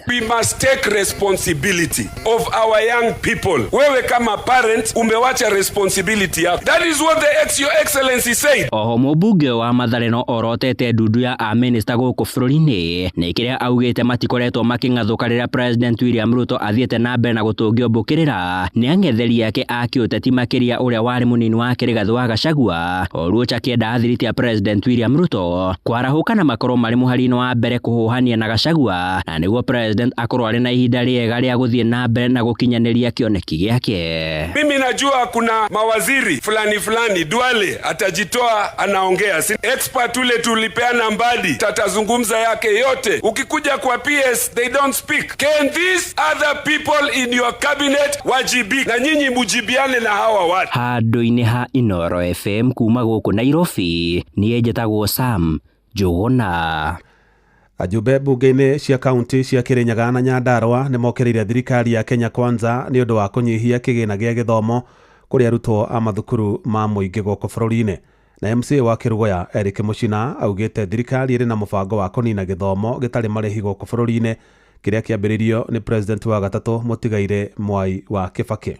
We must take responsibility of our young people. Wewe kama parent umewacha responsibility yako. That is what your excellency said. Oho mubunge wa Mathare no orotete ndundu ya a minister guku bururi-ini ni kiria augite matikoretwo makingathukarira President William Ruto athiete na mbere na gutungio mbukirira ni ang'etheri yake akiuteti makiria uria wari munini wake Rigathi wa Gachagua. Oluoch akienda athiriti ya President William Ruto kwarahuka na makorwo mari muhari-ini wa mbere kuhuhania na Gachagua na niguo president akorwo ari na ihinda riega ria guthie na mbere na gukinyaniria kioneki giake. Mimi najua kuna mawaziri fulani Duale atajitoa anaongea. Expert ule tulipeana mbadi tatazungumza yake yote. Ukikuja kwa PS they don't speak. Can these other people in your cabinet wajibik na nyinyi mujibiane na hawa watu? Handu-ini ha Inoro FM kuma guku Nairobi ni ejetagwo Sam Njuguna. Ajumbe bunge-ini cia kaunti cia Kirinyaga na Nyandarua ni mokiriire thirikari ya Kenya Kwanza ni undu wa kunyihia kigina gia githomo kuri arutwo a mathukuru ma muingi guku bururi-ini. Na MCA wa Kirugoya Eric Muchina augite thirikari iri na mubango wa kunina githomo gitari marihi guku bururi-ini kiria kiambiririo ni president wa gatatu mutigaire Mwai wa Kibaki.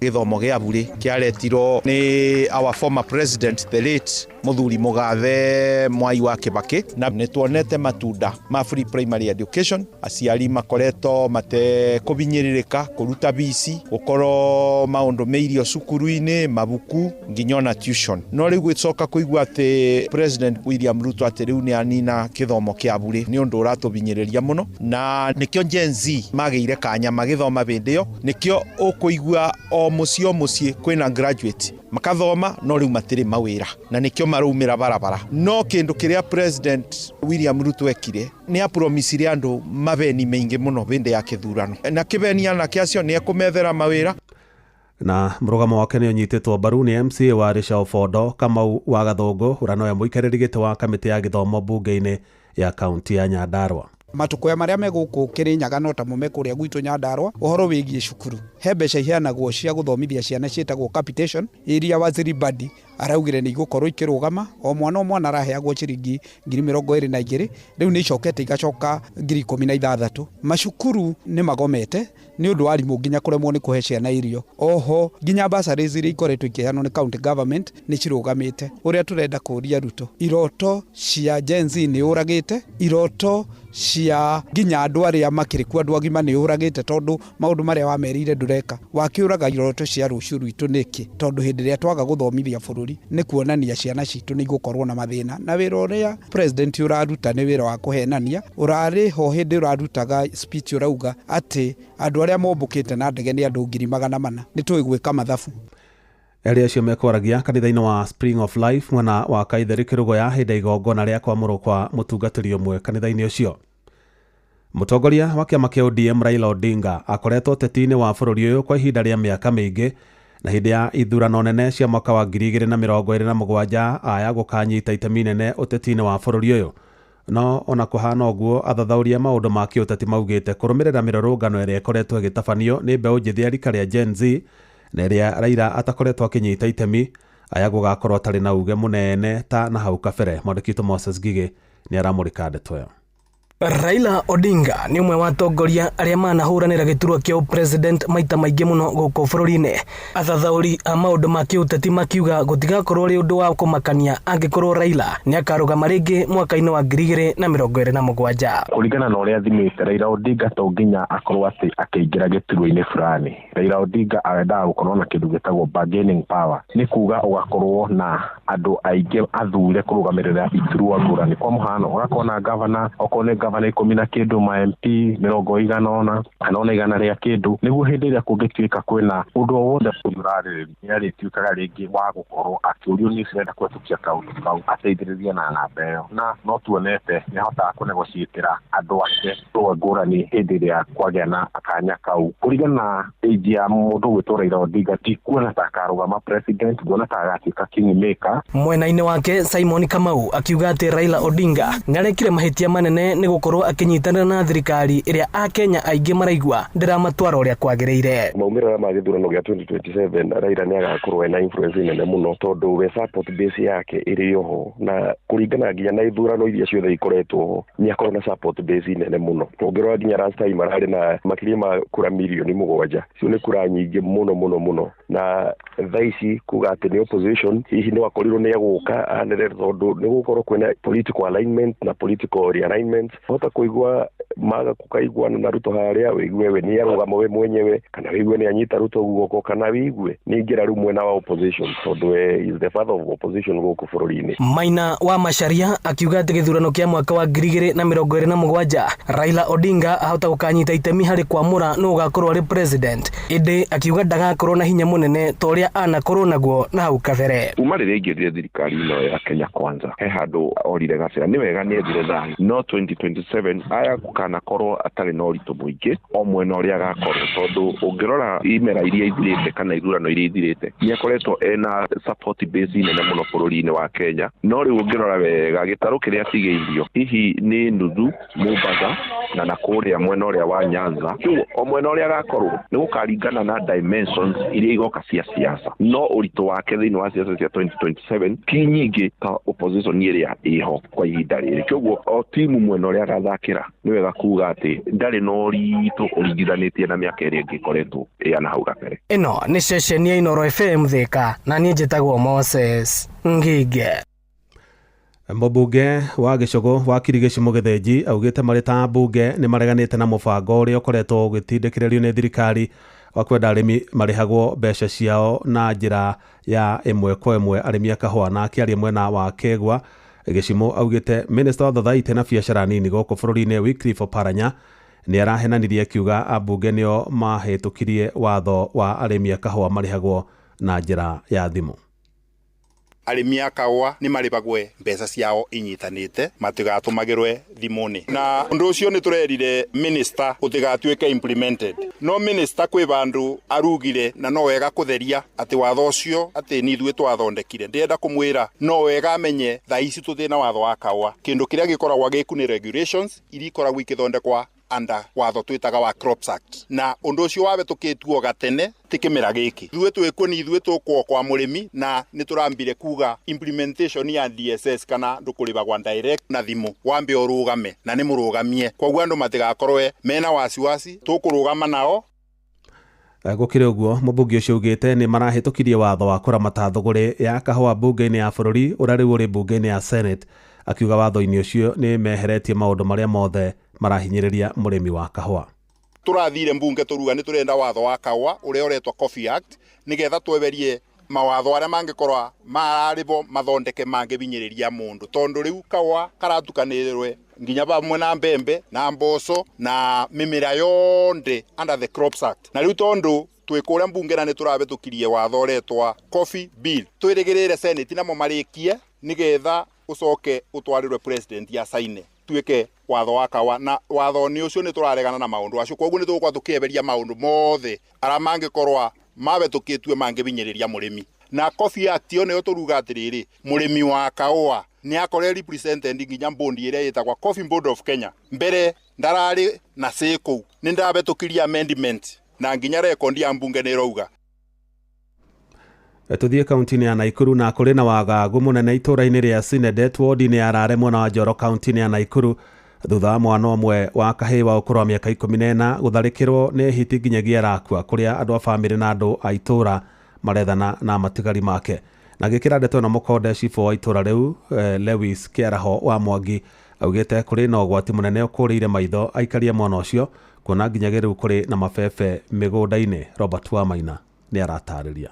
Githomo gia bure kiaretirwo ni our former president the late Muthuri Mugathe Mwai wa Kibaki na nituonete matunda ma free primary education. Aciari makoretwo mate kubinyiririka kuruta bici gukoro maundu meirio cukuru-ini mabuku nginya na tuition. No riu gwicoka kuigua ati President William Ruto ati riu ni anina kithomo kia bure ni undu uratubinyiriria muno na nikio Gen Z magiire kanya magithoma bindio nikio ukuigua o mucie kwina graduate makathoma no riu matiri mawira na nikio marumira barabara. No kindu kiria President William Ruto ekire ni apromisire andu mabeni maingi muno binde ya kithurano na kibeni ana kiacio ni ekumethera mawira. Na mrugamo wake ni unyititwo mbaru ni MCA wa Risha Ofondo Kamau wa Gathungu urano ya muikariri giti wa kamiti ya githomo bunge-ini ya kaunti ya Nyandarua. Matukoya maria meguku Kirinyaga no ta mume kuria gwitu Nyandarua uhoro wigie cukuru he mbeca iheanagwo cia guthomithia ciana cietagwo capitation iria waziri Badi araugire ni igukorwo ikirugama o mwana araheagwo ciringi 22,000 riu ni icokete igacoka 16,000. Macukuru ni magomete ni undu wa rimu nginya kuremwo ni kuhe ciana irio. Oho nginya basari ziri ikoretwo ikiheanwo ni county government ni cirugamite. Uria turenda kuria Ruto iroto cia Gen Z ni uragite iroto cia nginya andu aria makiriku andu agima ni uragite tondu maundu maria wamerire ndureka wakiuraga iroto cia ruciu rwitu niki tondu hindi ria twaga guthomithia bururi ni kuonania ciana citu ni gukorwo na mathina na wira uria president uraruta ni wira wa kuhenania urari ho hindi urarutaga speech urauga ati andu aria mombukite na ndege ni andu 400,000 ni tuigwika mathabu. Eri acio mekwaragia kanitha-ini wa Spring of Life mwena wa Kaitheri Kirugoya hindi igongona ria kwamurwo kwa mutungatiri umwe kanitha-ini ucio. Mutongoria wa kiama kia ODM Raila Odinga akoretwo teti-ini wa bururi uyu kwa ihinda ria miaka mingi na hindi ya ithurano nene cia mwaka wa 2027 aya gukanyita itemi nene uteti-ini wa bururi uyu. No ona kuhana uguo athathauria maundu ma kiuteti maugite kurumirira mirorungano iria ikoretwo igitabanio ni mbeu njithi ya rika ria Gen Z na iria Raila atakoretwo akinyita itemi aya gugakorwo tari na uge munene ta na hau kabere. Mwandĩki Moses Ngigi nĩ aramũrĩka ndeto ĩyo. Raila Odinga ni umwe wa atongoria aria manahuranira giturwa kia president maita maingi muno guku bururi-ini. Athathauri a maundu ma kiuteti makiuga gutigakorwo ri undu wa kumakania angikorwo Raila ni akarugama ringi mwaka-ini wa 2027. Kuringana na uria thimite Raila Odinga to nginya akorwo ati akiingira giturwa-ini fulani. Raila Odinga arenda gukorwo na kindu gitagwo bargaining power, ni kuga ugakorwo na andu aingi athure kurugamirira iturwa ngurani. Kwa muhano ugakorwo na governor, okone gavana 10 na kindu, ma MP 100 kana ona igana ria kindu, niguo hindi ria kungituika kwina undu wothe urariri ni tuikaga ringi wa gukorwo akiurio ni cirenda kwetukia kaundu kau ateithiriria na namba iyo, na no tuonete ni hotaga kunegociatira andu ake rwa ngurani hindi ria kwagia na akanya kau. Kuringana na age ya mundu gwitwo Raila Odinga ti kuona ta akarugama president, kuona ta agatuika kingmaker. Mwena-ini wake Simon Kamau akiuga ati Raila Odinga niarekire mahitia manene ni gukorwo akinyitanira na thirikari iria a Kenya aingi maraigua ndiramatwara uria kwagiriire. Maumira ma githurano gia 2027 Raila ni agakorwo na influence nene muno tondu we support base yake iri yoho, na kuringana nginya na ithurano iria ciothe ikoretwo ni akorwo na support base nene muno. Tongirwa nginya last time arari na makiri ma kura milioni 7, cio ni kura nyingi muno, na thaici kuga ati ni opposition hihi ni wakorirwo ni aguka anere tondu ni gukorwo kwina political alignment na political realignment. Hota kuigua maga kukaiguana na Ruto haria wigue we ni arugama we mwenyewe, kana wigue ni anyita Ruto guoko, kana wigue ni ngira ru mwena wa opposition tondu is the father of opposition guku bururi-ini. Maina wa Macharia akiuga ati githurano kia mwaka wa 2027 Raila Odinga ahota gukanyita itemi hari kwamura no ugakorwo ari president, indi akiuga ndagakorwo na hinya munene toria anakorwo naguo na hau kabere. Uma riria ingirire thirikari ino ya Kenya Kwanza he handu orire gacira ni wega ni ethire thani, no 2027 aya kana korwo atari no ritu muingi o mwena uria agakorwo, tondu ungirora imera iria ithirite kana ithurano iria ithirite ni akoretwo ena support base nene muno bururi-ini wa Kenya, no riu ungirora wega gitaru kiria tigeirio hihi ni nuthu Mombasa na nakuria mwena uria wa Nyanza, o mwena uria agakorwo ni gukaringana na dimensions iria igoka cia siasa, no uritu wake thiini wa siasa cia 2027 ti nyingi ta opposition iria iho kwa ihinda riri. Koguo o timu mwena uria agathakira ni wega kuga ati ndari no ritu uringithanitie na miaka iria ngikoretwo na hau kabere. Ino ni session ya Inoro FM Thika na nie njitagwo Moses Ngige. Mũmbunge wa Gĩcũgũ wa Kirigici Mũgĩthĩnji augĩte marĩ ta mbunge nĩ mareganĩte na mũbango ũrĩa ũkoretwo ũgĩtindĩkĩrĩrio nĩ thirikari wa kwenda arĩmi marĩhagwo mbeca ciao na njĩra ya ĩmwe kwa ĩmwe arĩmi a kahũa. Na akĩaria mwena wa Kĩgwa, Gĩchimũ augĩte Minister wa Thathaitĩ na biacara nini gũkũ bũrũri-inĩ Wycliffe Oparanya nĩ arahenanirie akiuga ambunge nĩo mahĩtũkirie watho wa arĩmi a kahũa marĩhagwo na njĩra ya thimũ. Arĩmi a kahũa nĩ marĩhagwo mbeca ciao inyitanĩte matigatũmagĩrwe thimũ-inĩ, na ũndũ ũcio nĩ tũrerire minister ũtigatuĩke implemented. No minister kwĩ bandũ arugire na no wega kũtheria atĩ watho ũcio atĩ ni ithuĩ twathondekire. Ndĩrenda kũmwĩra no wega amenye thaa ici tũtirĩ na watho wa kahũa. Kĩndũ kĩrĩa gĩkoragwo gĩku nĩ regulations iria ikoragwo ikĩthondekwa anda watho twitaga wa Crops Act, na undu ucio wabetũkĩtuo gatene ti kĩmera gĩkĩ. Ithuĩ twĩkuo ni ithuĩ tũkwo kwa mũrĩmi na nĩ tũrambire kuga implementation ya DSS kana ndũkũrĩhagwa direct na thimũ wambe ũrũgame na nĩ mũrũgamie. Koguo andũ matigakorwe mena wasiwasi, tũkũrũgama nao. Gũkĩrĩ ũguo, mũmbunge ũcio augĩte nĩ marahĩtũkirie watho wa kũramata thũgũrĩ ya kahũa mbunge-inĩ ya bũrũri ũrĩa rĩu ũrĩ mbunge-inĩ ya Senate, akiuga watho-inĩ ũcio nĩ meheretie maũndũ marĩa mothe marahinyĩrĩria mũrĩmi wa kahũa. Tũrathire mbunge tũruga nĩ tũrenda watho wa kahũa ũrĩa ũretwo Coffee Act nĩgetha tweberie mawatho arĩa mangĩkorwo mararĩbo mathondeke mangĩbinyĩrĩria mũndũ, tondũ rĩu kahũa karatukanĩrwe nginya bamwe na mbembe na mboco na mĩmera yonde under the Crops Act. Na rĩu tondũ twĩkũrĩa mbunge na nĩ tũrabetũkirie watho ũretwa Coffee Bill, twĩrĩgĩrĩre Senate namo marĩkie nĩgetha ũcoke ũtwarĩrwe president ya saine tuĩke watho wa kahũa, na watho nĩ ũcio nĩ tũraregana na maũndũ acio. Koguo nĩ tũgũkorwo tũkĩeberia maũndũ mothe arĩa mangĩkorwo mabetũkĩtue mangĩbinyĩrĩria mũrĩmi. Na Coffee Act ĩyo nĩyo tũruga atĩrĩrĩ, mũrĩmi wa kahũa nĩ akore represented nginya bondi ĩrĩa ĩtagwa Coffee Board of Kenya. Mbere ndararĩ na say kũu, nĩ ndabetũkirie amendment na nginya rekondi ya mbunge nĩ ĩrauga. Tuthie kaunti-inĩ ya Naikuru na kũrĩ na wagagu mũnene itũra-inĩ rĩa Sinedet ward-inĩ ya Rare mwena wa Njoro kaunti-inĩ ya Naikuru thutha wa mwana ũmwe wa kahĩĩ wa ũkũrũ wa mĩaka 14 gũtharĩkĩrwo nĩ hiti nginyagia arakua kũrĩa andũ a bamĩrĩ na andũ a itũra marethana na matigari make. Na gĩkĩra ndeto na mũkonde cibũ wa itũra rĩu Lewis Kĩaraho wa Mwangi augĩte kũrĩ na ũgwati mũnene ũkũrĩire maitho aikarie mwana ũcio kuona nginyagia rĩu kũrĩ na mabebe mĩgũnda-inĩ. Robert Wamaina nĩ aratarĩria.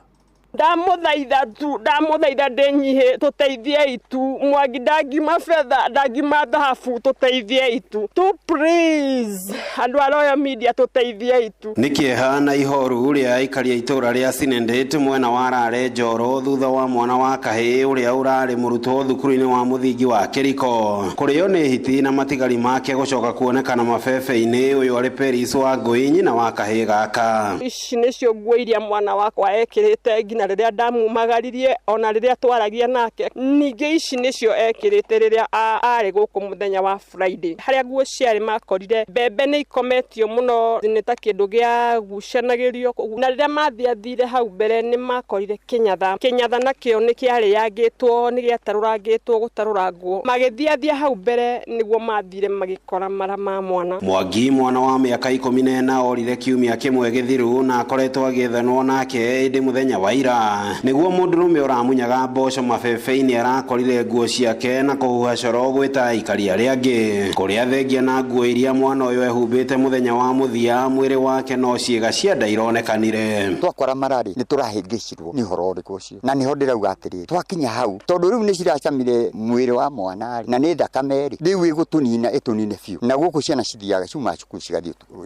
ndamuthaitha ndinyihe tuteithie itu Mwangi ndangima fedha ndangima dhahabu tuteithie itu please andu a Royal Media tuteithie itu. Nikieha na ihoru uria aikaria itura ria Sinedet mwena wa Rare Njoro thutha wa mwana wa kahĩĩ uria urari murutwo thukuru-inĩ wa muthingi wa Kĩriko kurio ni hiti na matigari make gucoka kuonekana mabebe-inĩ uyu ari Peris wa Ngũi nyina wa kahĩĩ gaka. Ici nicio nguo iria mwana wakwa ekirite ngina riria ndamumagaririe ona riria twaragia nake. Ningĩ ici nicio ekirite riria ari guku muthenya wa Friday haria nguo ciari makorire mbembe ni ikometio muno ni ta kindu gia gucanagĩrio na riria mathiathire hau mbere ni makorire kinyatha nakio ni kiari yangitwo ni giatarũrangĩtwo gũtarũra nguo magĩthiathia hau mbere niguo mathire magikora mara ma mwana. Mwangi mwana wa mĩaka 14 orire kiumia kĩmwe gĩthiru na akoretwo agĩethanwo nake ĩndĩ muthenya wa ira niguo mũndũrũme ũramunyaga mboco mabebe-inĩ arakorire nguo ciake na kũhuha coro gwĩta aikari arĩa angĩ kũrĩa thengia na nguo iria mwana ũyũ ehumbĩte muthenya wa mũthia mwĩrĩ wake no ciĩga cia nda ironekanire. Twakora marari nĩ tũrahĩngĩcirwo nĩ ũhoro ũrĩkũ ũcio na nĩho ndĩrauga atĩrĩ twakinya hau tondũ rĩu nĩ ciracamire mwĩrĩ wa mwana na nĩ thakame rĩu ĩgũtũnina ĩtũnine biũ na gũkũ ciana cithiaga ciuma cukuru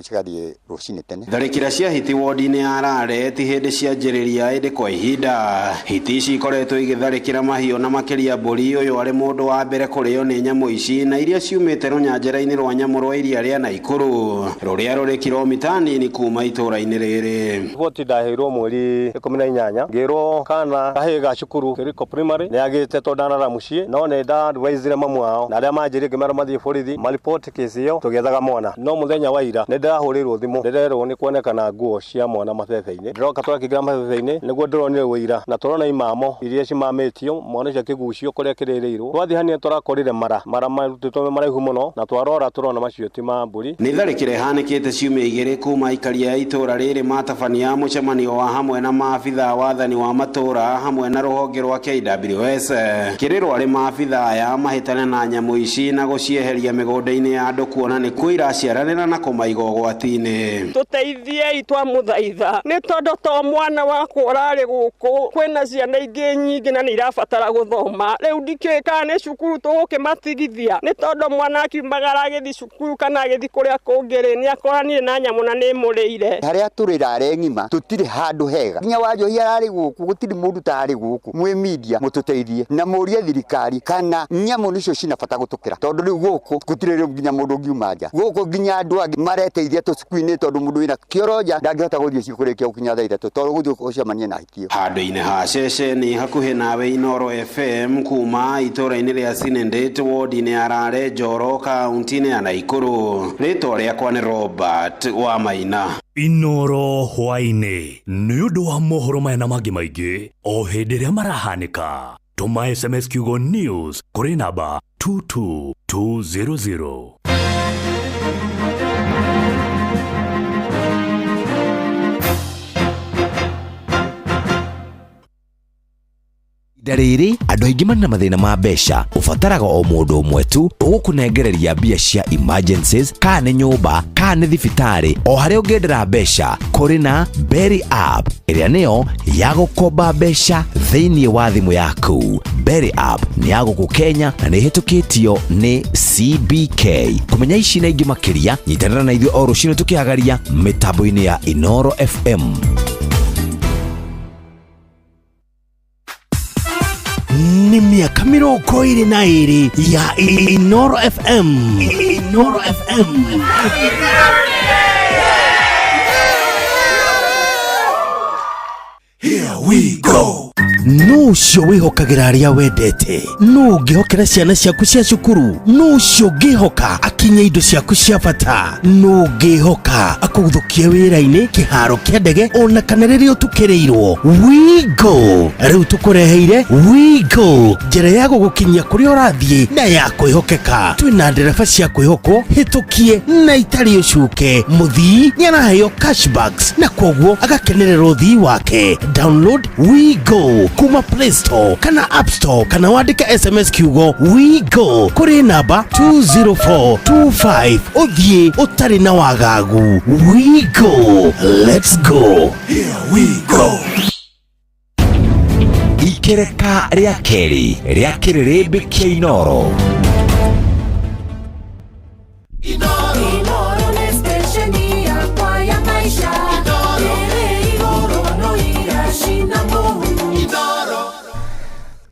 cigathiĩ rũcinĩ tene. Tharĩkĩra cia hiti ward-inĩ ya Rare ti hĩndĩ cianjĩrĩria ĩndĩ kwa ihinda hiti ici ikoretwo igĩtharĩkĩra mahiũ na makĩria mbũri ũyũ arĩ mũndũ wa mbere kũrĩo nĩ nyamũ ici na iria ciumĩte rũnyanjara-inĩ rwa nyamũ rwa iria rĩa Naikuru rũrĩa rũrĩ kilomita nini kuma itũra-inĩ rĩrĩ. Riboti ndaheirwo mweri 18 ngĩrwo kana kahĩĩ ga cukuru Kĩriko primary nĩ agĩte to ndanara mũciĩ no nenda advisire mamu wao na arĩa manjĩrĩ ngĩmera mathiĩ borithi maripoti kesi ĩyo tũgĩethaga mwana no mũthenya wa ira nĩ ndĩrahũrĩrwo thimũ ndĩrerwo nĩ kuonekana nguo cia mwana mabebe-inĩ ndĩroka tũrakĩingĩra mabebe-inĩ nĩguo ndĩronire wĩira na tũrona imamo iria cimamĩtio mwana ũcio akĩgucio kũrĩa kĩrĩrĩirwo twathiĩ hanini tũrakorire mara marutĩtwo maraihu mũno na twarora tũrona macio ti ma mbũri. Nĩ tharĩkĩra ĩhanĩkĩte ciumia igĩrĩ kuma aikaria a itũra rĩrĩ matabania mũcemanio wa hamwe na maabitha wathani wa matũra hamwe na rũhonge rwa KWS kĩrĩrwo arĩ maabitha aya mahĩtane na nyamũ ici na gũcieheria mĩgũnda-inĩ ya andũ kuona nĩ kuo iraciaranĩra na kũmaiga ũgwati-inĩ. Tũteithie twamũthaitha nĩ tondũ to mwana wakwa ũrarĩ gũkũ kwĩna ciana ingĩ nyingĩ na nĩ irabatara gũthoma rĩu ndikĩũĩ kana nĩ cukuru tũgũkĩmatigithia nĩ tondũ mwana akiumagara agĩthiĩ cukuru kana agĩthiĩ kũrĩa kũngĩ nĩ akoranire na nyamũ na nĩ mũrĩire. Harĩa tũrĩ Rare ng'ima tũtirĩ handũ hega nginya wanjohi ararĩ gũkũ gũtirĩ mũndũ tarĩ gũkũ mwĩ media mũtũteithie na mũrie thirikari kana nyamũ nicio cina bata gũtũkĩra tondũ rĩu gũkũ gũtirĩ nginya mũndũ ũngiuma nja gũkũ nginya andũ angĩ mareteithia tũcukuru-inĩ tondũ mũndũ wĩna kĩoro ndangĩhota gũthiĩ cukuru kĩa gũkinya thaa 3 tondũ gũthiĩ ũcemanie na hitio. Handũ-inĩ ha ceceni hakuhĩ nawe Inoro FM kuma itũra-inĩ rĩa Sinedet ward-inĩ ya Rare Njoro kaunti-inĩ ya Naikuru rĩtwa rĩakwa nĩ Robert Wamaina. Inoro hwainĩ nĩ ũndũ wa mohoro maya na mangĩ maingĩ o hĩndĩ ĩrĩa marahanĩka tũma SMS kiugo news kũrĩ namba 22200. Darĩrĩ andũ aingĩ marĩ na mathĩna ma mbeca ũbataraga o mũndũ ũmwe tu ũgũkũnengereria mbia cia emergencies kana nĩ nyũmba kana nĩ thibitarĩ o harĩa ũngĩendera mbeca kũrĩ na Berry app ĩrĩa nĩyo ya gũkomba mbeca thĩinĩ wa thimũ yaku. Berry app nĩ ya gũkũ Kenya na nĩ ĩhetũkĩtio nĩ CBK. Kũmenya ici na ingĩ makĩria nyitanĩra na ithuĩ o rũciinĩ tũkĩhagaria mĩtambo-inĩ ya Inoro FM. Ni miaka 22 ya Inoro FM. Inoro FM. Here we go. no cio wihokagira aria wendete, no ngihokera ciana ciaku cia cukuru, no cio ngihoka akinya indo ciaku cia bata, no ngihoka akuguthukie wira-ini kiharo kia ndege ona kana riria utukirirwo. Wigo riu tukureheire Wigo, njira ya gugukinyia kuria urathie na ya kwihokeka. Twina ndereba cia kwihokwo hitukie na itari ucuke. Muthii ni araheo cashbacks na kwoguo agakenerera uthii wake. Download Wigo kuma Play Store kana App Store kana wandike SMS kiugo Wigo kuri namba 20425 uthie utari na wagagu. Wigo, let's go. Here we go. Ikereka ria keri ria kiriribi kia Inoro.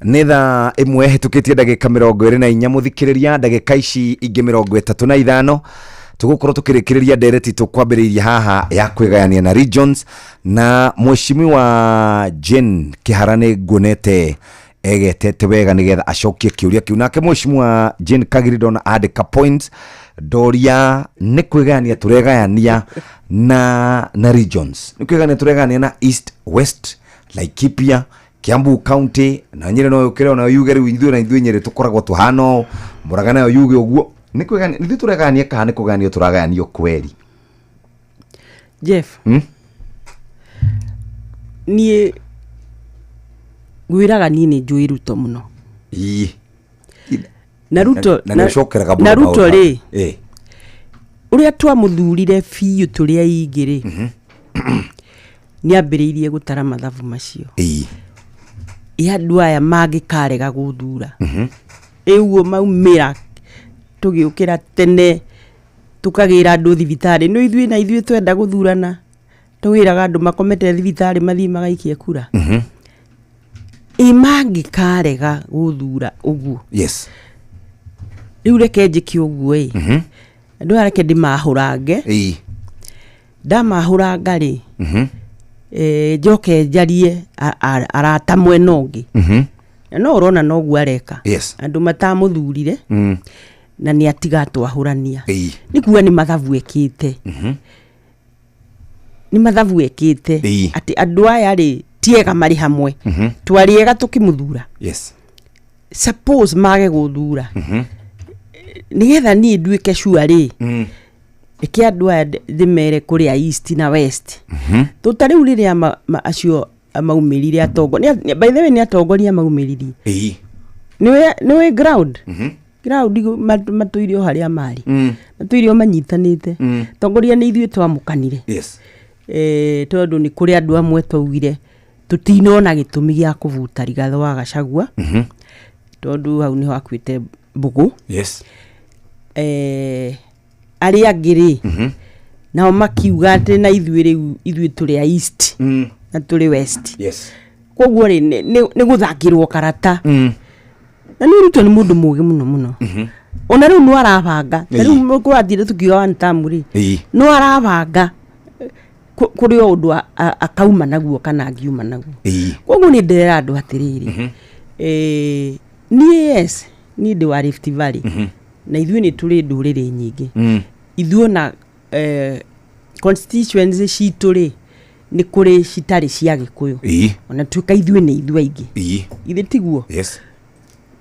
Nĩ thaa ĩmwe hĩtũkĩtie ndagĩka 24 mũthikĩrĩria. Ndagĩka ici ingĩ 35 tũgũkorwo tũkĩrĩkĩrĩria ndereti tũkwambĩrĩria haha ya kwĩgayania na Regions, na Mheshimiwa Jane Kihara nĩ nguonete egetete wega nĩgetha acokie kĩũria kĩu. Nake Mheshimiwa Jane Kagiri ndona andĩka points doria nĩ kwĩgayania tũregayania na Regions, nĩ kwĩgayania tũregayania na East West, Laikipia, Kiambu County na Nyeri no yukire ona yuge riu ithuĩ na ithuĩ Nyeri tukoragwo tuhano Murang'a nayo yuge uguo. Nĩ kwĩgania ithuĩ tũregania kana nĩ kũganio tũraganio kweri? Jeff, niĩ gwĩraga niĩ nĩ njũĩ Ruto mũno. Na Ruto rĩ ũrĩa twamũthurire biũ tũrĩa ingĩ rĩ nĩ ambĩrĩirie gũtara mathabu macio. Andũ aya mangĩkarega gũthura ũguo maumĩra tũgĩũkĩra tene tũkagĩra andũ thibitarĩ. No ithuĩ na ithuĩ twenda gũthurana tũgĩraga andũ makomete thibitarĩ mathiĩ magaikie kura. Mangĩkarega gũthura ũguo. Yes. Rĩu reke njĩke ũguo andũ aya reke ndĩmahũrange. Ndamahũranga rĩ njoke njarie arata mwena ũngĩ. No ũrona noguo areka. Andũ matamũthurire na nĩ atiga twahũrania. Nĩ kuga nĩ mathabu ekĩte. Nĩ mathabu ekĩte atĩ andũ aya rĩ tiega marĩ hamwe. Twariega tũkĩmũthura. Suppose mage gũthura nĩgetha niĩ nduĩke sure rĩ eke andũ aya ndĩmere kũrĩa East na West. Tũtarĩu rĩrĩa acio maumĩrire atongoria, by the way nĩ atongoria maumĩririe. Nĩwe ground matũirio harĩa marĩ, matũirio manyitanĩte. Tongoria nĩ ithuĩ twamũkanire. Tondũ nĩ kũrĩ andũ amwe twaugire tũtinona gĩtũmi gĩa kũvuta Rigathĩ wa Gachagua tondũ hau nĩho akuĩte Mbũgũ. Arĩa angĩ rĩ nao makiuga atĩ na ithuĩ rĩu ithuĩ tũrĩ East na tũrĩ West. Koguo rĩ nĩ gũthakĩrwo karata. Na nĩ Ruto nĩ mũndũ mũũgĩ mũno mũno. Ona rĩu no arabanga. Rĩu kũrathire tukiuga one term rĩ no arabanga kũrĩ ũndũ akauma naguo kana angiuma naguo. Koguo nĩ ndĩrera andũ atĩrĩrĩ niĩ ndĩ wa Rift Valley na ithuĩ nĩ tũrĩ ndũrĩrĩ nyingĩ. Ithuĩ na constituency citũ rĩ nĩ kũrĩ citarĩ cia Gĩkũyũ ona tuĩka ithuĩ nĩ ithuĩ aingĩ. Ithe tiguo?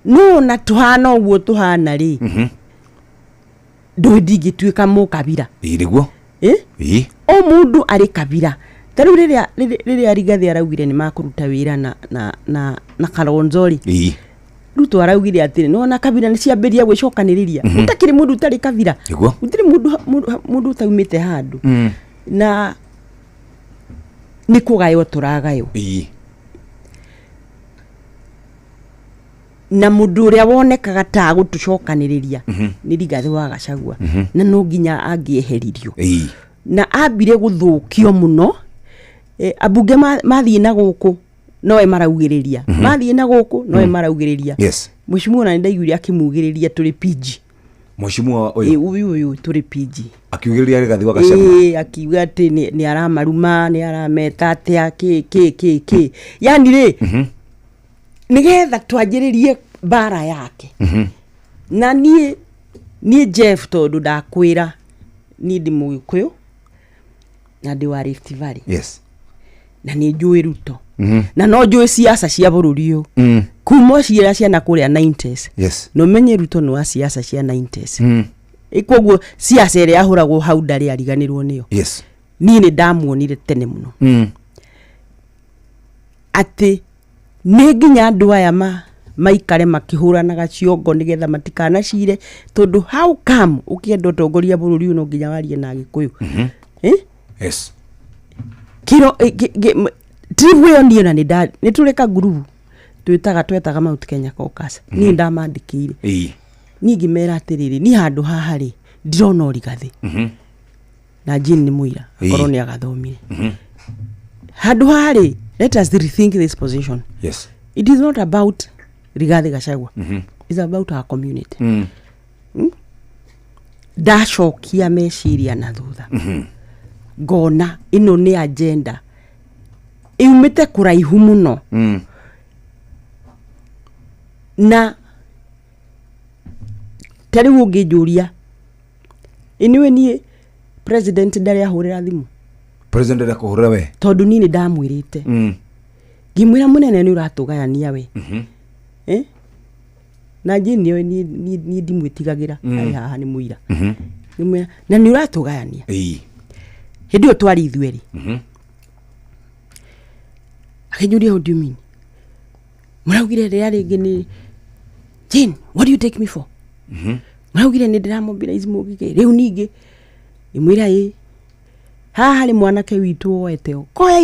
No na tuhana ũguo tuhana rĩ ndingĩtuĩka mũkabira. Nĩguo o mũndũ arĩ kabira. Tarĩu rĩrĩa Rigathĩ araugire nĩ makũruta wĩra na Kalonzo rĩ Ruto araugire atĩrĩ no na kabira nĩ ciambĩria gwĩcokanĩrĩria. Gũtakĩrĩ mũndũ ũtarĩ kabira, gũtirĩ mũndũ utaumĩte handũ. Na nĩ kũgaywo tũragaywo. Na mũndũ ũrĩa wonekaga ta gũtũcokanĩrĩria nĩ Rigathĩ wa Gachagua na no nginya angĩeheririo. Na ambire gũthũkio mũno. Abunge mathiĩ na gũkũ nowe maraugĩrĩria. Mathiĩ na gũkũ nowe maraugĩrĩria. Mheshimiwa na ndaiguire akimugĩrĩria tũrĩ PG. Mheshimiwa ũyũ tũrĩ PG. Akiugĩrĩria Rigathĩ wa Gachagua. Akiuga atĩ nĩ aramaruma, nĩ arameta atĩa kĩ. Yani rĩ nigetha twanjiririe bara yake na nie Jeff tondu ndakwira ni ndi Mugikuyu na ndi wa Rift Valley yes na ni njui Ruto na no njui siasa cia bururi uyu kuma ciira ciana kuria 90s yes no menye Ruto no siasa cia 90s ikoguo siasa ire ahuragwo hau ndari ariganirwo niyo yes ni ndamuonire tene muno ati ni nginya andu aya maikare makihuranaga ciongo nigetha matikana cire tondu how come ukienda utongoria bururi no nginya warie na Gikuyu yes kiro triwe oniona ni tureka group twetaga Mount Kenya Caucus ni ndamandikire ni ngimera atiriri ni handu haha ri ndirona Origathi na Jean ni muira akorwo ni agathomire handu haha ri let us rethink this position yes it is not about Rigathi Gachagua it's about our community ndacokia meciria na thutha ngona ino ni agenda iumite kuraihu muno na tari ungijuria iniwe ni president ndari ahurira thimu president ndari kuhurira we tondu nini ndamwirite ngimwira munene ni uratugayania we na njini ni ndimwitigagira ai haha ni muira nimwira na ni uratugayania hindi otwari ithueri akijuria how do you mean muraugire ria ringi ni Jane what do you take me for muraugire ni ndiramobilize Mugike riu ningi imwira haha ni mwanake witu oeteo koya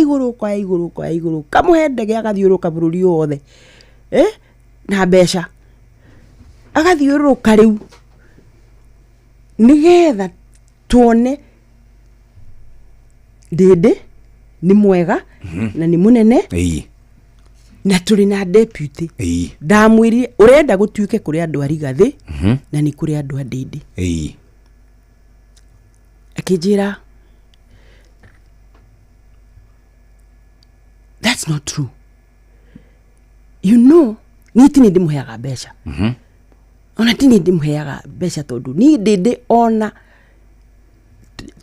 iguru kamuhe ndege agathiuruka bururi wothe na besha agathiuruka riu nigetha tuone Dede ni mwega na ni munene na turi na deputy ndamwiri urenda gutuike kuri andu Arigathi na ni kuri andu a Dede akijira that's not true you know ni tini ndimuheaga mbeca ona tini ndimuheaga mbeca tondu ni Dede ona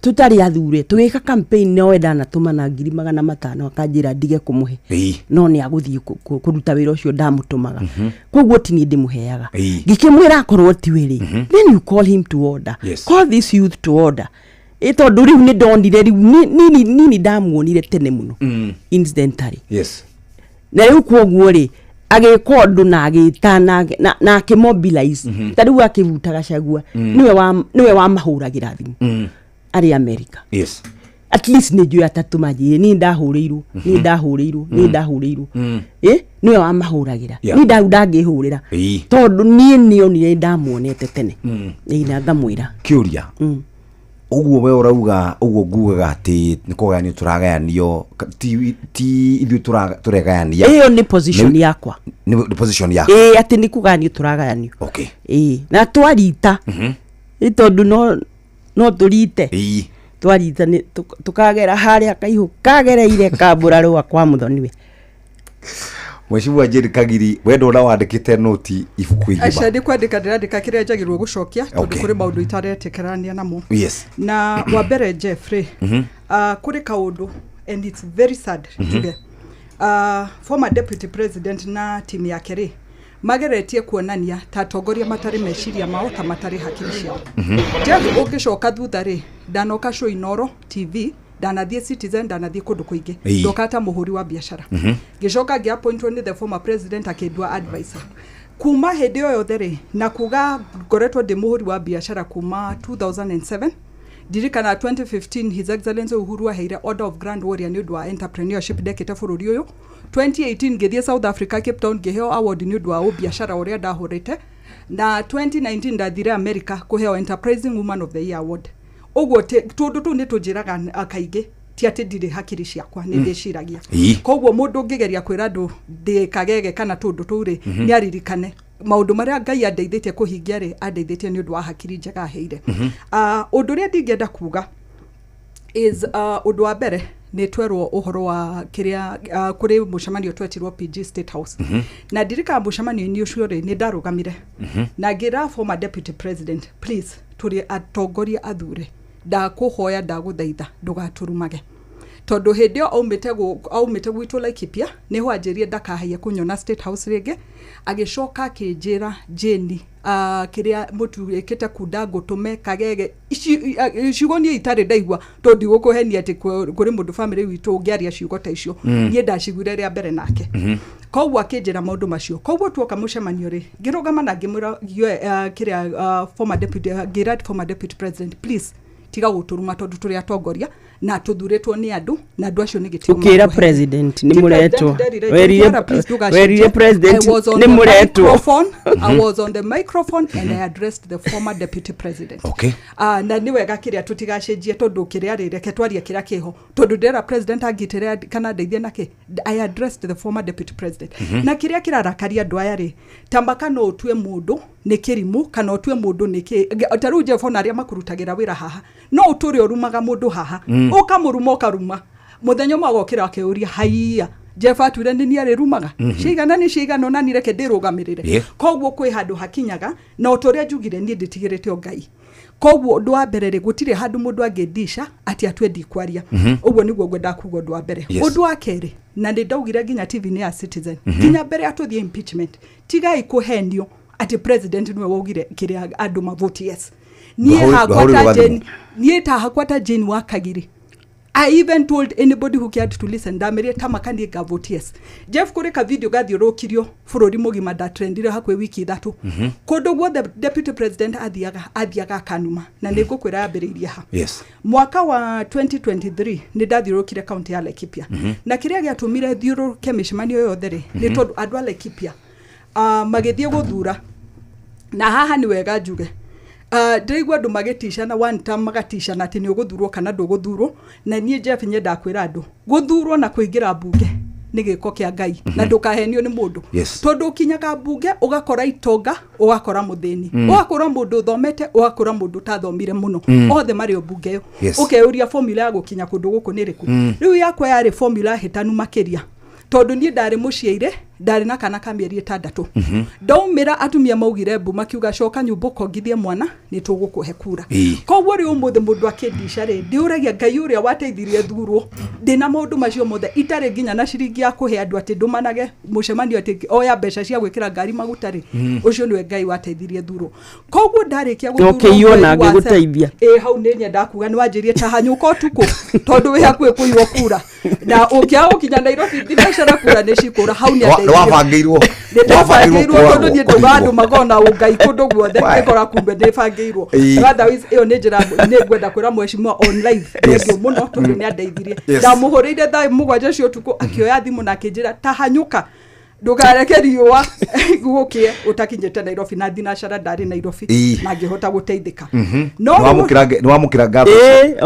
tutari athure twika campaign no wenda na tuma na 500 akanjira ndige kumuhe no ni aguthie kuruta wira ucio ndamutumaga koguo tini ndimuheaga ngikimwira akorwo ti wiri then you call him to order call this youth to order tondu riu ni ndonire riu nini ndamuonire tene muno incidentally yes na riu koguo ri agikondu na agitana na akimobilize tariu akivuta Gachagua niwe wa mahuragira thimu ari America yes at least ni juu atatu maji ni ndahuriru niwe wa mahuragira ni ndangihurira tondu ni onire ndamuonete tene ni ngamwira kiuria uguo we urauga uguo ngugaga ati nikugayania turagayanio ti ithu turegayania iyo ni position yakwa ni position yako ati nikugayania turagayanio okay na twarita tondu no turite twarita tukagera haria kaihu kagereire kambura rwa kwa muthoniwe Mheshimiwa Jane Kagiri wendo ura wandikite noti ibuku igima acha ndi kwandika ndirandika kiria njagirwo gucokia tondu kuri maundu itaretekerania namo yes na wa mbere Jeffrey kuri kaundu and it's very sad tuge former deputy president na team yake ri mageretie kuonania tatongoria matari meciria mao ta matari hakiri ciao Jeff ugicoka thutha ri ndanoka show Inoro TV ndanathie Citizen ndanathie kundu kuingi ndokata muhuri wa biashara gicoka gia appointwo ni the former president akendwa advisor kuma hindi yothe ri na kuga ngoretwo ndi muhuri wa biashara kuma 2007 dirikana 2015 His Excellency Uhuru aheire Order of Grand Warrior ni undu wa entrepreneurship dekete bururi uyu 2018 ngithie South Africa Cape Town ngiheo award ni undu wa biashara uria ndahurite na 2019 ndathire America kuheo Enterprising Woman of the Year award ogwo tundu tu ni tujiraga akaige ti ati ndire hakiri ciakwa ni ndiciragia koguo mundu ngigeria kwira ndu ndikagege kana tundu turi ni aririkane maundu maria Ngai andeithitie kuhingia ri andeithitie ni undu wa hakiri njega heire undu ria ndingenda kuga is undu wa mbere nä twerwo å horo wa kä rä a kå rä må cemanio twetirwo PG State House na ndirikana må cemanio-inä å cio rä nä ndarå na ngä ra former deputy president please tå rä atongoria athure ndakå hoya ndagå thaitha ndå gatå rumage tondå hä ndä ä yo aumä te gwitå Laikipia nä ho anjä rie ndakahaie kå nyona State House rä ngä agä coka akä njä ra Jane kä rä a må tuä kä te kunda ngå tå me kagege ciugo niä itarä ndaigua to ndigå kå henia atä kå rä må ndå bamä witå å ngä aria ciugo ta icio niä ndaciguire rä a mbere nake koguo akä njä ra maå ndå macio koguo tuoka må cemanio rä ngä rå gama na ngä mwä ra kä rä a ngä ra former deputy president please tiga gå tå ruma tondå tå rä atongoria na tå thurä two nä andå na andå acio nä gä tä ukira president nä må retwo werire president nä må retwo I was on the microphone and I addressed the former deputy president na nä wega kä rä a tå tigacenjie tondå kä rä a rä reke twaria kä rä a kä ho tondå ndera president angä tä rä kana ndeithie nakä I addressed the former deputy president na kä rä a kä rarakaria andå aya rä tambaka no å tue må ndå nä kä rimå kana å tue må ndå nä kä ta rä u jefona arä a makurutagä ra wä ra haha no å tå rä o rumaga må ndå haha ukamuruma ukaruma muthenya magokira akeuria haiya Jeff atwire ni niare rumaga cigana ni cigana na ni reke ndirugamirire koguo kwi handu hakinyaga na utoria njugire ni nditigirite o Ngai koguo ndwa mbere ri gutire handu mundu angindisha ati atwendi kwaria uguo niguo gwenda kugo ndwa mbere undu akere na ndi ndaugire nginya TV ni ya Citizen nginya mbere atuthie impeachment tigai kuhenio ati president niwe waugire kiria andu mavoti yes nie hakwata Jane Wakagiri I even told anybody who cared to listen ndamire tamakani gavote yes Jeff kuri ka video gathiurukirio bururi mugima da trendire hakwe wiki 3 kundu guothe deputy president athiaga kanuma na nä ngå kwä ra yambä ha mwaka wa 2023 nä ndathiurukire kaunti ya Laikipia na kä rä a gä atå mire thiuruke mä cemanio yothe rä nä tondå andå a Laikipia magä thiä gå thura na haha nä wega njuge ndĩigua andũ magĩticana one time magaticana atĩ nĩ ũgũthurwo kana ndũgũthurwo na niĩ Jeff nyenda kwĩra andũ gũthurwo na kũingĩra mbunge nĩ gĩko kĩa Ngai na ndũkahenio nĩ mũndũ tondũ ũkinyaga mbunge ũgakora itonga ũgakora mũthĩni ũgakora mũndũ ũthomete ũgakora mũndũ ũtathomire mũno othe marĩ o mbunge ĩyo ũkeuria formula ya gũkinya kũndũ gũkũ nĩ rĩkũ rĩu yakwa yarĩ formula hĩtanu makĩria tondũ niĩ ndarĩ mũciĩre ndarĩ na kana ka mĩeri 6 ndaumĩra atumia maugire mbu makiuga coka nyũmba ũkongithie mwana nĩ tũgũkũhe kura koguo rĩ ũmũthĩ mũndũ akĩndisha rĩ ndiũragia Ngai ũrĩa wateithirie thurwo ndĩna maũndũ macio mothe itarĩ nginya na ciringi ya kũhe andũ atĩ ndũmanage mũcemanio atĩ oya mbeca cia gwĩkĩra ngari maguta rĩ ũcio nĩwe Ngai wateithirie thurwo koguo ndarĩkia gũthurwo na ngĩgũteithia hau nĩ nyenda kuga nĩ wanjĩrie ta hanyũka ũtukũ tondũ wĩ hakuhĩ kũiywo kura na ũkĩa ũkinya Nairobi thinacara kura nĩ cikũra hau nĩ wabangĩirwo tondũ niĩ ndũga andũ magona ũngai kũndũ guothe ĩkora kumbe nĩbangĩirwo otherwise ĩyo nĩ njĩra nĩ ngwenda kwĩra mheshimiwa on live thengiũ mũno tondũ nĩ andeithirie ndamũhũrĩire thaa 7 cia ũtukũ akĩoya thimũ na akĩnjĩra ta hanyũka ndugareke riũa gũkie utakinyĩte Nairobi na thinacara ndarĩ Nairobi na ngĩhota gũteithĩka no wamũkĩra ngatho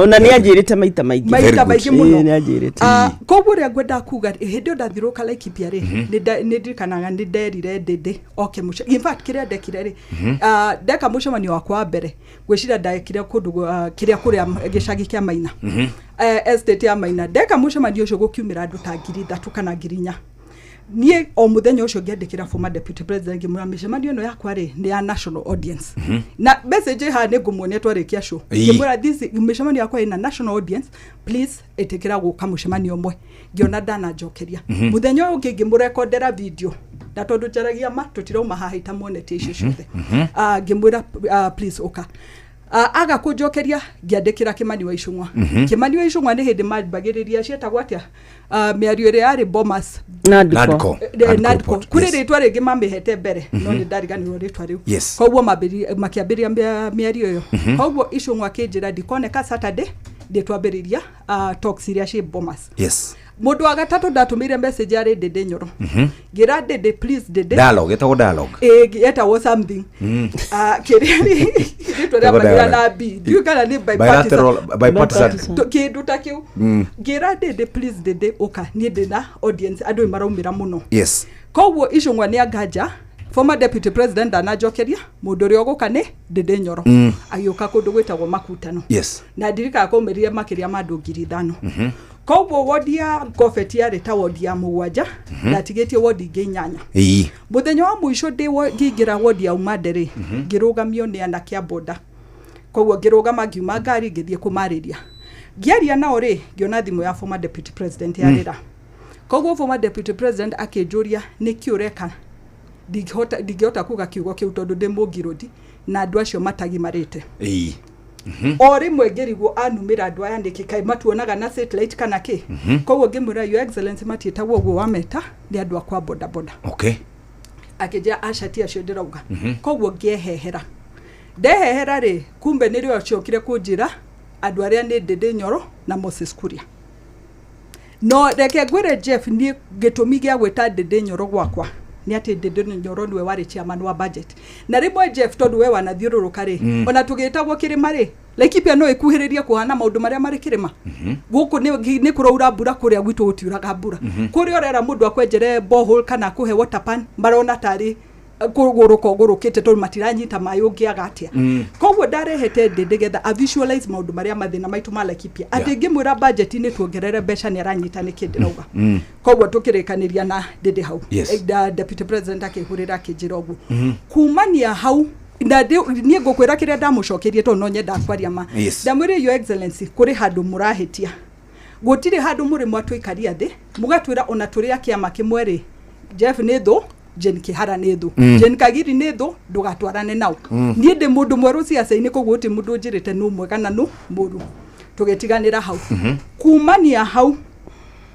ona nĩ anjĩrĩte maita maingĩ mũno koguo rĩa ngwenda kuga hĩndĩ ĩyo ndathiũrũka Laikipia rĩ nĩ ndirikanaga nĩ nderire ndĩndĩ oke mũce in fact kĩrĩa ndekire rĩ ndeka mũcemanio wakwa wa mbere gwĩciria ndekire kũndũ kĩrĩa kũrĩa gĩcagi kĩa Maina estate ya Maina ndeka mũcemanio ũcio gũkiumĩra andũ ta 3,000 kana 4,000 niĩ o muthenya ũcio ngĩandĩkĩra former deputy president ngĩmwĩra mĩcemanio ĩno yakwa rĩ nĩ ya national audience na message ha nĩ ngũmuonia twarĩkia show ngĩmwĩra this mĩcemanio yakwa ĩna national audience please ĩtĩkĩra gũka mũcemanio ũmwe ngĩona ndananjokeria muthenya ũyũ ũngĩ ngĩmũrekondera video na tondũ njaragia ma tũtirauma haha itamuonetie icio ciothe ngĩmwĩra please ũka aga kunjokeria ngiandikira Kimani wa Icung'wa Kimani wa Icung'wa ni hindi mambagiriria cietagwo atia miario iri ari Bomas Nadco kuri ritwa ringi mamihete mbere no ni ndariganirwo ritwa riu koguo makiambiria miario yo koguo Icung'wa kinjira ndikoneka Saturday nditwambiriria talks iria ci Bomas mundu wa gatatu ndatumire message ari Ndĩndĩ Nyoro ngira Ndĩndĩ please Ndĩndĩ dialogue etagwo dialogue etagwo something kiria ritwa rĩa na B ndiukana ni bipartisan kindu ta kiu ngira Ndĩndĩ please Ndĩndĩ uka ni ndina audience andu maraumira muno koguo Icung'wa ni anganja former deputy president ndanajokeria mundu uri oguka ni Ndĩndĩ Nyoro agĩuka kundu gwĩtagwo Makutano na ndirika kũmĩrire makiria ma andũ 5,000 koguo wodi ya Gofet yarĩ ta wodi ya mũgwanja na tigĩtie wodi ingĩ 8 mũthenya wa mũico ngĩingĩra wodi ya Umande ngĩrũgamio nĩ anake a boda koguo ngĩrũgama ngiuma ngari ngĩthiĩ kũmarĩria ngĩaria nao ngĩona thimũ ya former deputy president yarĩra koguo former deputy president akĩnjũria nĩkĩ ũreka ndingĩhota kuga kiugo kĩu tondũ ndĩ mũngirũndi na andũ acio matagimarĩte o rĩmwe ngĩrigwo anumĩra andũ aya nĩkĩ kaĩ matuonaga na satellite kana kĩ koguo ngĩmwĩra your excellency matiĩtagwo ũguo wameta nĩ andũ akwa boda boda akĩnjĩra aca ti acio ndĩrauga koguo ngĩehehera ndehehera kumbe nĩrĩo acokire kũnjĩra andũ arĩa nĩ Ndĩndĩ Nyoro na Moses Kuria no reke ngwĩre Jeff niĩ gĩtũmi gĩa gwĩta Ndĩndĩ Nyoro gwakwa nĩ atĩ Ndĩndĩ Nyoro nĩwe warĩ chairman wa budget na rĩmwe Jeff tondũ we wanathiũrũrũka ona tũgĩtagwo kĩrĩma Laikipia no ĩkuhĩrĩrie kuhana maũndũ marĩa marĩ kĩrĩma gũkũ nĩ kũraura mbura kũrĩa gwitũ gũtiuraga mbura kũrĩa ũrera mũndũ akwenjere borehole kana kũhe water pan marona tarĩ kũgũrũkĩte tondũ matiranyita maĩ ũngĩaga atĩa koguo ndarehete Ndĩndĩ getha a visualize maũndũ marĩa mathĩna maitũ ma Laikipia atĩ ngĩmwĩra budget-inĩ tuongerere mbeca nĩ aranyita nĩkĩ ndĩrauga koguo tũkĩrĩkanĩria na Ndĩndĩ hau deputy president akĩhũrĩra akĩnjĩra ũguo kumania hau na niĩ ngũkwĩra kĩrĩa ndamũcokerie tondũ no nyenda kwaria ma ndamwĩra your excellency kũrĩ handũ mũrahĩtia gũtirĩ handũ mũrĩ mwatũikaria thĩ mũgatwĩra ona tũrĩa kĩama kĩmwe Jeff nĩ thũ Jane Kihara nĩ thũ Jane Kagiri nĩ thũ ndũgatwarane nao niĩ ndĩ mũndũ mwerũ ciaca-inĩ koguo ti mũndũ njĩrĩte nũ mwega na nũ mũru tũgĩtiganĩra hau kumania hau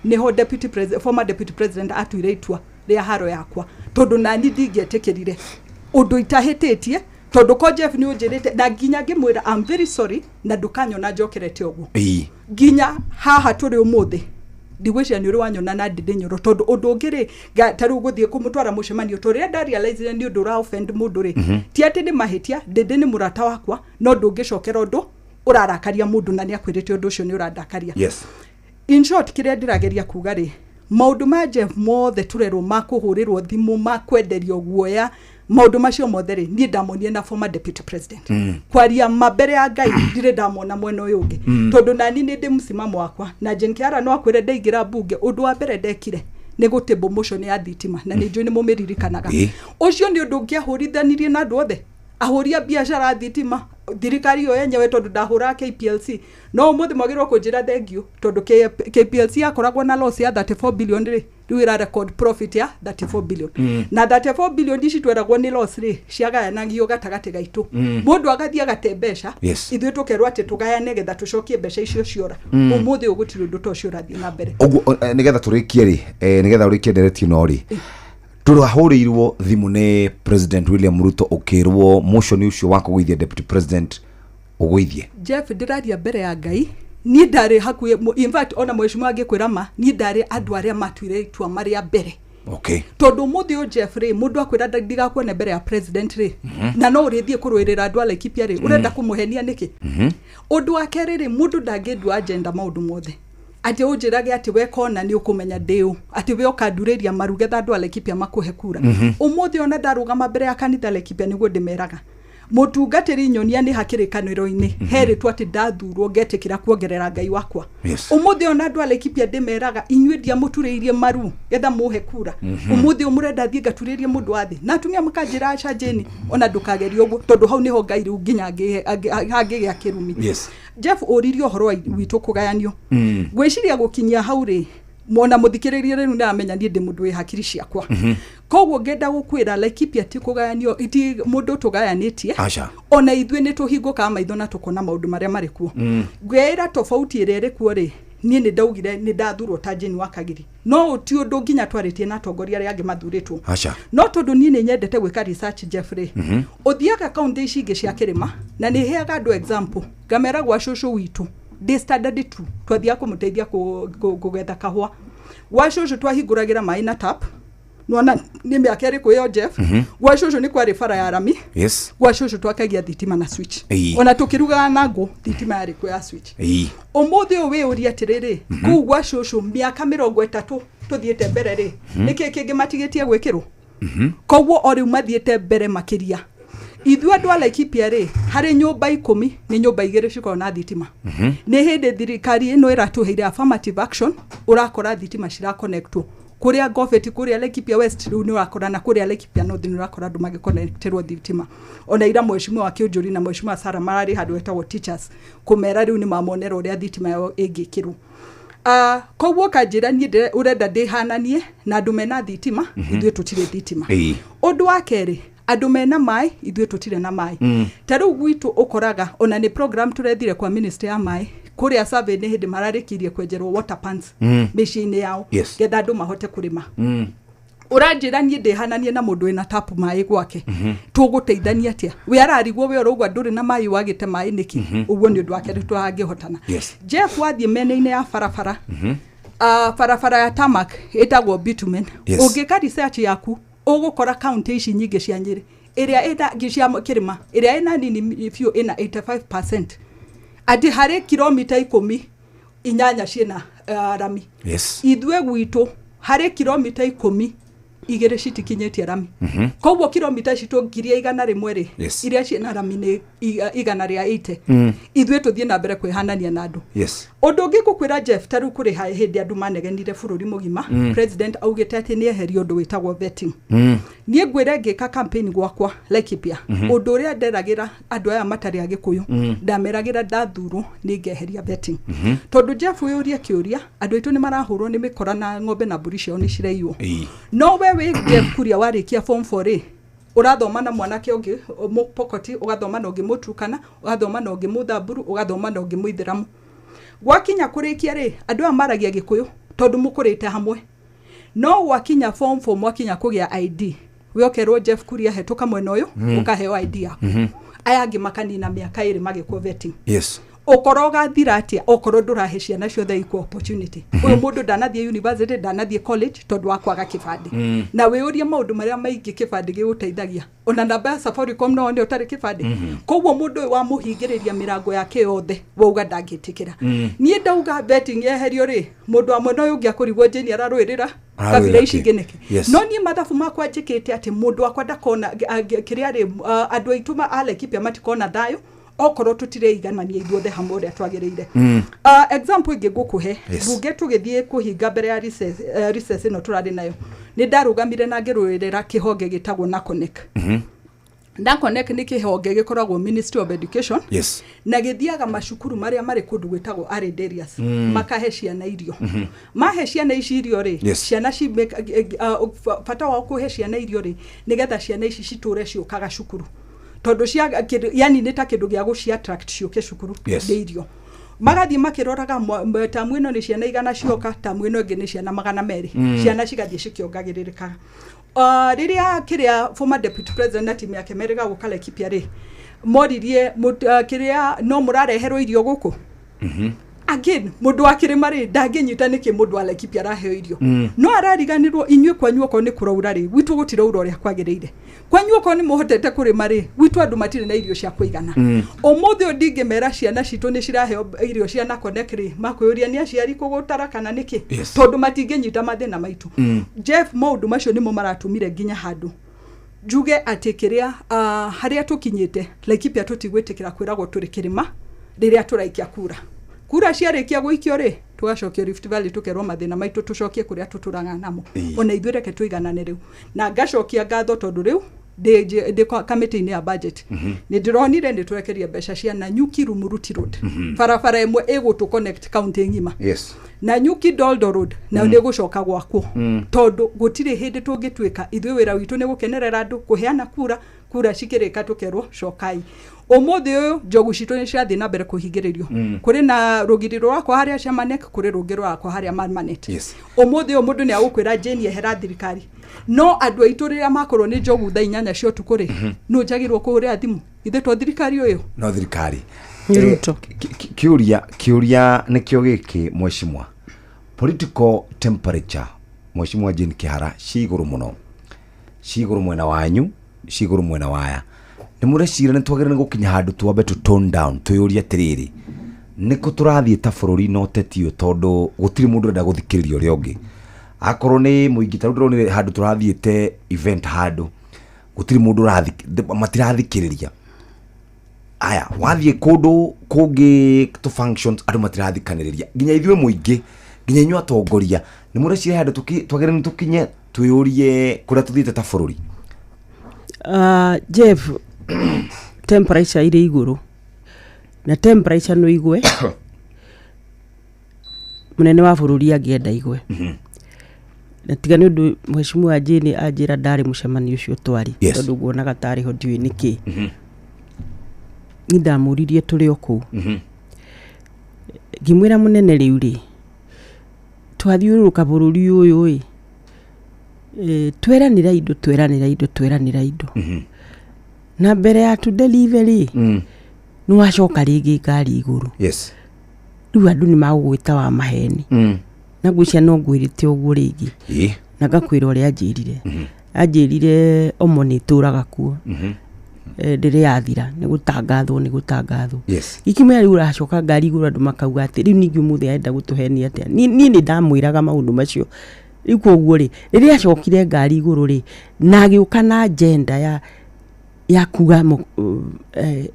nĩho deputy president former deputy president atuire itua rĩa haro yakwa tondũ nani ndingĩetĩkĩrire ũndũ itahĩtĩtie tondũ ko Jeff nĩ ũnjĩrĩte na nginya ngĩmwĩra I'm very sorry na ndũkanyona njokerete ũguo nginya haha tũrĩ ũmũthĩ ndigwĩciria nĩ ũrĩ wanyona na Ndĩndĩ Nyoro tondũ ũndũ ũngĩ tarĩ gũthiĩ kũmũtwara mũcemanio tũrĩa ndarealize nĩ ũndũ ũra offend mũndũ ti atĩ nĩ mahĩtia Ndĩndĩ nĩ mũrata wakwa no ndũngĩcokera ũndũ ũrarakaria mũndũ na nĩ akwĩrĩte ũndũ ũcio nĩ ũrandakaria in short kĩrĩa ndĩrageria kuga maũndũ ma Jeff mothe tũrerwo makũhũrĩrwo thimũ makwenderio guoya maũndũ macio mothe niĩ ndamonire na former deputy president kwaria mambere ya Ngai ndirĩ ndamona mwena ũyũ ũngĩ tondũ nani nĩ ndĩ msimamo wakwa na Jane Kihara no akwĩre ndaingĩra bunge ũndũ wa mbere ndekire nĩ gũtĩmbũ motion ya thitima na nĩ njũĩ nĩ mũmĩririkanaga ũcio nĩ ũndũ ũngĩahũrithanirie na andũ othe ahũria biashara thitima thirikari yo yenyewe tondũ ndahũra KPLC no mũthĩ mwagĩrĩrwo kũnjĩra thengio tondũ KPLC yakoragwo na loss ya 34 billion rĩu ĩra record profit ya 34 billion na 34 billion ici tweragwo nĩ loss ciagayanagio gatagatĩ gaitũ mũndũ agathiĩ agate mbeca ithuĩ tũkerwo atĩ tũgayane getha tũcokie mbeca icio ciora ũmũthĩ ũgũtirĩ ũndũ ta ũcio ũrathiĩ na mbere ũguo nĩgetha tũrĩkie nĩgetha ũrĩkie nderetio no tũrahũrĩirwo thimũ nĩ president William Ruto ũkĩrwo motion ũcio wa kũgũithia deputy president ũgũithie Jeff ndĩraria mbere ya Ngai niĩ ndarĩ hakuhĩ in fact ona mheshimiwa angĩkwĩra ma niĩ ndarĩ andũ arĩa matuire itua marĩa mbere tondũ mũthĩ ũyũ Jeff mũndũ akwĩra ndigakuone mbere ya president na no ũrĩthiĩ kũrũĩrĩra andũ a Laikipia ũrenda kũmũhenia nĩkĩ ũndũ wa kerĩ mũndũ ndangĩndua agenda maũndũ mothe atĩ ũnjĩrage atĩ we kona nĩ ũkũmenya ndĩũ atĩ we ũkandurĩria maru getha andũ a Laikipia makũhe kura ũmũthĩ ona ndarũgama mbere ya kanitha Laikipia nĩguo ndĩmeraga mũtungatĩri nyonia nĩ hakĩrĩkanĩro-inĩ herĩtwo atĩ ndathurwo ngetĩkĩra kuongerera Ngai wakwa ũmũthĩ ona andũ a Laikipia ndĩmeraga inyuĩ ndiamũturĩirie maru getha mũhe kura ũmũthĩ ũmũrenda thiĩ ngaturĩrie mũndũ wa thĩ na atumia makanjĩra aca Jane ona ndũkageria ũguo tondũ hau nĩho Ngai rĩu nginya hangĩgĩa kĩrumi Jeff ũririe ũhoro witũ kũgayanio gwĩciria gũkinyia hau mona mũthikĩrĩrie rĩu nĩamenya niĩ ndĩ mũndũ wĩ hakiri ciakwa koguo ngenda gũkwĩra Laikipia ti kũgayanio iti mũndũ tũgayanĩtie ona ithuĩ nĩ tũhingũkaga maitho na tũkona maũndũ marĩa marĩ kuo ngwĩra tofauti ĩrĩa ĩrĩ kuo niĩ nĩ ndaugire nĩ ndathurwo ta Jane wa Kagiri no ti ũndũ nginya twarĩtie na atongoria arĩa angĩ mathurĩtwo no tondũ niĩ nĩ nyendete gwĩka research Jeff ũthiaga kaunti ici ingĩ cia kĩrĩma na nĩ heaga andũ example ngamera gwa cũcũ witũ they standard true twathia kũmũteithia kũgetha kahũa gwa cũcũ twahingũragĩra maĩ na tap nona nĩ mĩaka ĩrĩkũ ĩyo Jeff gwa cũcũ nĩ kwarĩ bara ya rami gwa cũcũ twakagia thitima na switch ona tũkĩrugaga na ngũ thitima yarĩ kuo ya switch ũmũthĩ ũyũ wĩũria atĩrĩrĩ kũu gwa cũcũ mĩaka 30 tũthiĩte mbere nĩkĩ kĩngĩ matigĩtie gwĩkĩrwo koguo o rĩu mathiĩte mbere makĩria Ithuĩ andũ a Laikipia rĩ, harĩ nyũmba 10 nĩ nyũmba 2 cikoragwo na thitima. Nĩ hĩndĩ thirikari ĩno ĩratũheire affirmative action, ũrakora thitima cirakonectwo kuria Goveti, kuria Laikipia West rĩu nĩ ũrakora, na kuria Laikipia North nĩ ũrakora andũ magĩconnecterwo thitima. Ona ira mheshimiwa wa Kĩũnjũri na mheshimiwa Sarah mararĩ handũ hetagwo teachers kumera rĩu nĩ mamonera ũrĩa thitima yao ĩngĩkĩrwo. Koguo kanjĩra niĩ ũrenda ndĩhananie na andũ mena thitima, ithuĩ tũtirĩ thitima. Ũndũ wa kerĩ, andũ mena mai, ithuĩ tũtirĩ na mai. Ta rĩu gwitũ ũkoraga ona nĩ program tũrethire kwa ministry ya mai, kuria survey nĩ hĩndĩ mararĩkirie kwenjerwo water pans mĩciĩ-inĩ yao, getha andũ mahote kũrĩma. Ũranjĩra niĩ ndĩhananie na mũndũ wĩna tap mai gwake, tũgũteithania atĩa? We ararigwo we ũrauga ndũrĩ na mai wagĩte mai nĩkĩ? Ũguo nĩ ũndũ wake tũhangĩhotana. Jeff wathiĩ mĩena-inĩ ya barabara, barabara ya tarmac ĩtagwo bitumen, ũngĩka research yaku ũgũkora county ici nyingĩ cia Nyĩrĩ ĩrĩa ĩna cia kĩrĩma ĩrĩa ĩna nini biũ ĩna 85%. Ati harĩ kilomita 10 inyanya ciena rami. Ithuĩ gwitũ harĩ kilomita 10 igĩrĩ citikinyĩtie rami. Koguo kilomita citũ 100 rĩ, iria ciena rami nĩ 180. Ithuĩ tũthiĩ na mbere kwĩhanania na andũ. Ũndũ ũngĩ ngũkwĩra Jeff, ta rĩu kũrĩ hĩndĩ andũ manegenire bũrũri mũgima, president augĩte atĩ nĩ eherio ũndũ wĩtagwo vetting. Niĩ ngwĩre ngĩka campaign gwakwa Laikipia, ũndũ ũrĩa nderagĩra andũ aya matarĩ Agĩkũyũ, ndameragĩra ndathurwo nĩ ngeheria vetting. Tondũ Jeff ũyũria kĩũria, andũ aitũ nĩ marahũrwo nĩ mĩkora na ng'ombe na mbũri ciao nĩ ciraiywo. No we Jeff Kuria warĩkia form 4 rĩ, ũrathoma na mwanake ũngĩ Mũpokoti, ũgathoma na ũngĩ Mũturkana, ũgathoma na ũngĩ Mũthamburu, ũgathoma na ũngĩ Mũithĩramu. Gwakinya kũrĩkia rĩ, andũ aya maragia Gĩkũyũ tondũ mũkũrĩte hamwe. No wakinya form 4 mwakinya kũgĩa ID, we okerwo Jeff Kuria hetũka mwena ũyũ, ũkaheo ID yaku. Aya angĩ makanina mĩaka 2 magĩkwo vetting. Ũkorwo gathira atĩa, ũkorwo ndũrahe ciana ciothe equal opportunity. Ũyũ mũndũ ndanathiĩ university, ndanathiĩ college tondũ wa kwaga kĩbandĩ. Na wĩũrie maũndũ marĩa maingĩ kĩbandĩ gĩgũteithagia. Ona namba ya Safaricom no nĩ ũtarĩ kĩbandĩ. Koguo mũndũ ũyũ wamũhingĩrĩria mĩrango yake yothe, wauga ndangĩtĩkĩra. Niĩ ndauga vetting yeherio rĩ, mũndũ wa mwena ũyũ ũngĩ akũrigwo njeni ararũĩrĩra kabira ici ingĩ nĩkĩ. No niĩ mathabu makwa njĩkĩte atĩ mũndũ wakwa ndakona kĩrĩa rĩ, andũ aitũ a Laikipia matikona thayũ okorwo tũtireiganania ithuothe hamwe ũrĩa twagĩrĩire. Example ingĩ ngũkũhe, mbunge tũgĩthiĩ kũhinga mbere ya recess ĩno tũrarĩ nayo, nĩ ndarũgamire na ngĩrũĩrĩra kĩhonge gĩtagwo NACONEC. NACONEC nĩ kĩhonge gĩkoragwo Ministry of Education, na gĩthiaga macukuru marĩa marĩ kũndũ gwĩtagwo arid areas, makahe ciana irio. Mahe ciana ici irio rĩ, ciana bata wa kũhe ciana irio rĩ, nĩgetha ciana ici citũre ciũkaga cukuru. Tondũ yani nĩ ta kĩndũ gĩa gũci attract ciũke cukuru nĩ irio. Magathiĩ makĩroraga tamu ĩno nĩ ciana igana cioka, tamu ĩno ĩngĩ nĩ ciana 200. Ciana cigathiĩ cikĩongagĩrĩrĩkaga. Rĩrĩa kĩrĩa former deputy president na timu yake merĩga gũka Laikipia rĩ, moririe kĩrĩa no mũrareherwo irio gũkũ. Again, mũndũ wa kĩrĩma rĩ, ndangĩnyita nĩkĩ mũndũ wa Laikipia araheo irio. No arariganirwo inyuĩ kwanyu okorwo nĩ kũraura rĩ, gwitũ gũtiraura ũrĩa kwagĩrĩire. Kwanyu okorwo nĩ mũhotete kũrĩma rĩ, gwitũ andũ matirĩ na irio cia kũigana. Ũmũthĩ ũyũ ndingĩmera ciana citũ nĩ ciraheo irio cia NACONEC rĩ, makwĩũria nĩ aciari kũgũtara kana nĩkĩ, tondũ matingĩnyita mathĩna maitũ. Jeff, maũndũ macio nĩmo maratũmire nginya handũ njuge atĩ kĩrĩa harĩa tũkinyĩte Laikipia tũtigwĩtĩkĩra kwĩragwo tũrĩ kĩrĩma rĩrĩa tũraikia kura. Kura ciarĩkia gũikio rĩ, tũgacokio Rift Valley tũkerwo mathĩna maitũ tũcokie kũrĩa tũtũraga namo. Ona ithuĩ reke tũiganane rĩu. Na ngacokia ngatho tondũ rĩu ndĩ kamĩtĩ-inĩ ya budget. Nĩ ndĩronire nĩ twekeria mbeca cia Nanyuki Rumuruti Road. Barabara ĩmwe ĩgũtũ connect county ng'ima. Nanyuki Doldo Road na nĩ gũcoka gwakwo. Tondũ gũtirĩ hĩndĩ tũngĩtuĩka ithuĩ wĩra witũ nĩ gũkenerera andũ, kũheana kura cikĩrĩka tũkerwo cokai. Ũmũthĩ ũyũ njogu citũ nĩ cirathiĩ na mbere kũhingĩrĩrio. Kũrĩ na rũgiri rwakwa harĩa Chamanek, kũrĩ rũngĩ rwakwa harĩa Manmanet. Ũmũthĩ ũyũ mũndũ nĩ agũkwĩra Jane ehera thirikari. No andũ aitũ rĩrĩa makorwo nĩ njogu thaa 8 cia ũtukũ rĩ, nũ njagĩrwo kũhũrĩra thimũ. Ithe to thirikari ũyũ. No thirikari. Kĩũria nĩkĩo gĩkĩ mheshimiwa. Political temperature mheshimiwa Jane Kĩhara cigũrũ mũno. Cigũrũ mwena wanyu, cigũrũ mwena waya. Nĩ mũrecira nĩ twagĩrĩire gũkinya handũ twambe tone down twĩyũrie atĩrĩrĩ, nĩkũ tũrathiĩ ta bũrũri na ũteti ũyũ, tondũ gũtirĩ mũndũ ũrenda gũthikĩrĩria ũrĩa ũngĩ. Akorwo nĩ mũingĩ, ta rĩu ndĩronire handũ tũrathiĩte event handũ gutiri mundu matirathikiriria aya wathie kundu kungi to functions andu matirathikaniriria nginya ithwe muingi nginya inyu atongoria ni mureci handu twagere ni tukinye twiyurie kuria tuthite ta bururi. Jeff, temperature ire iguru na temperature no igwe munene wa bururi angienda igwe na tiga ni undu mheshimiwa Jane ajira ndari mucemani ucio twari tondu guonaga tari ho ndiwi niki ndamuririe turi oku ngimwira munene riu ri twathiuruka bururi uyu tweranira indo na mbere ya to delivery no wacoka ringi ngari iguru riu andu ni magugwita wa maheni na ngwicia no ngwirite uguo ringi na ngakwira uria anjirire omo ni turaga kuo ndire yathira ni gutangathwo ikimera riu uracoka ngari iguru andu makauga ati riu ningi umuthe enda gutuhenia atia ni ndamwiraga maundu macio riu koguo ri riria acokire ngari iguru ri na agiuka na agenda ya kuga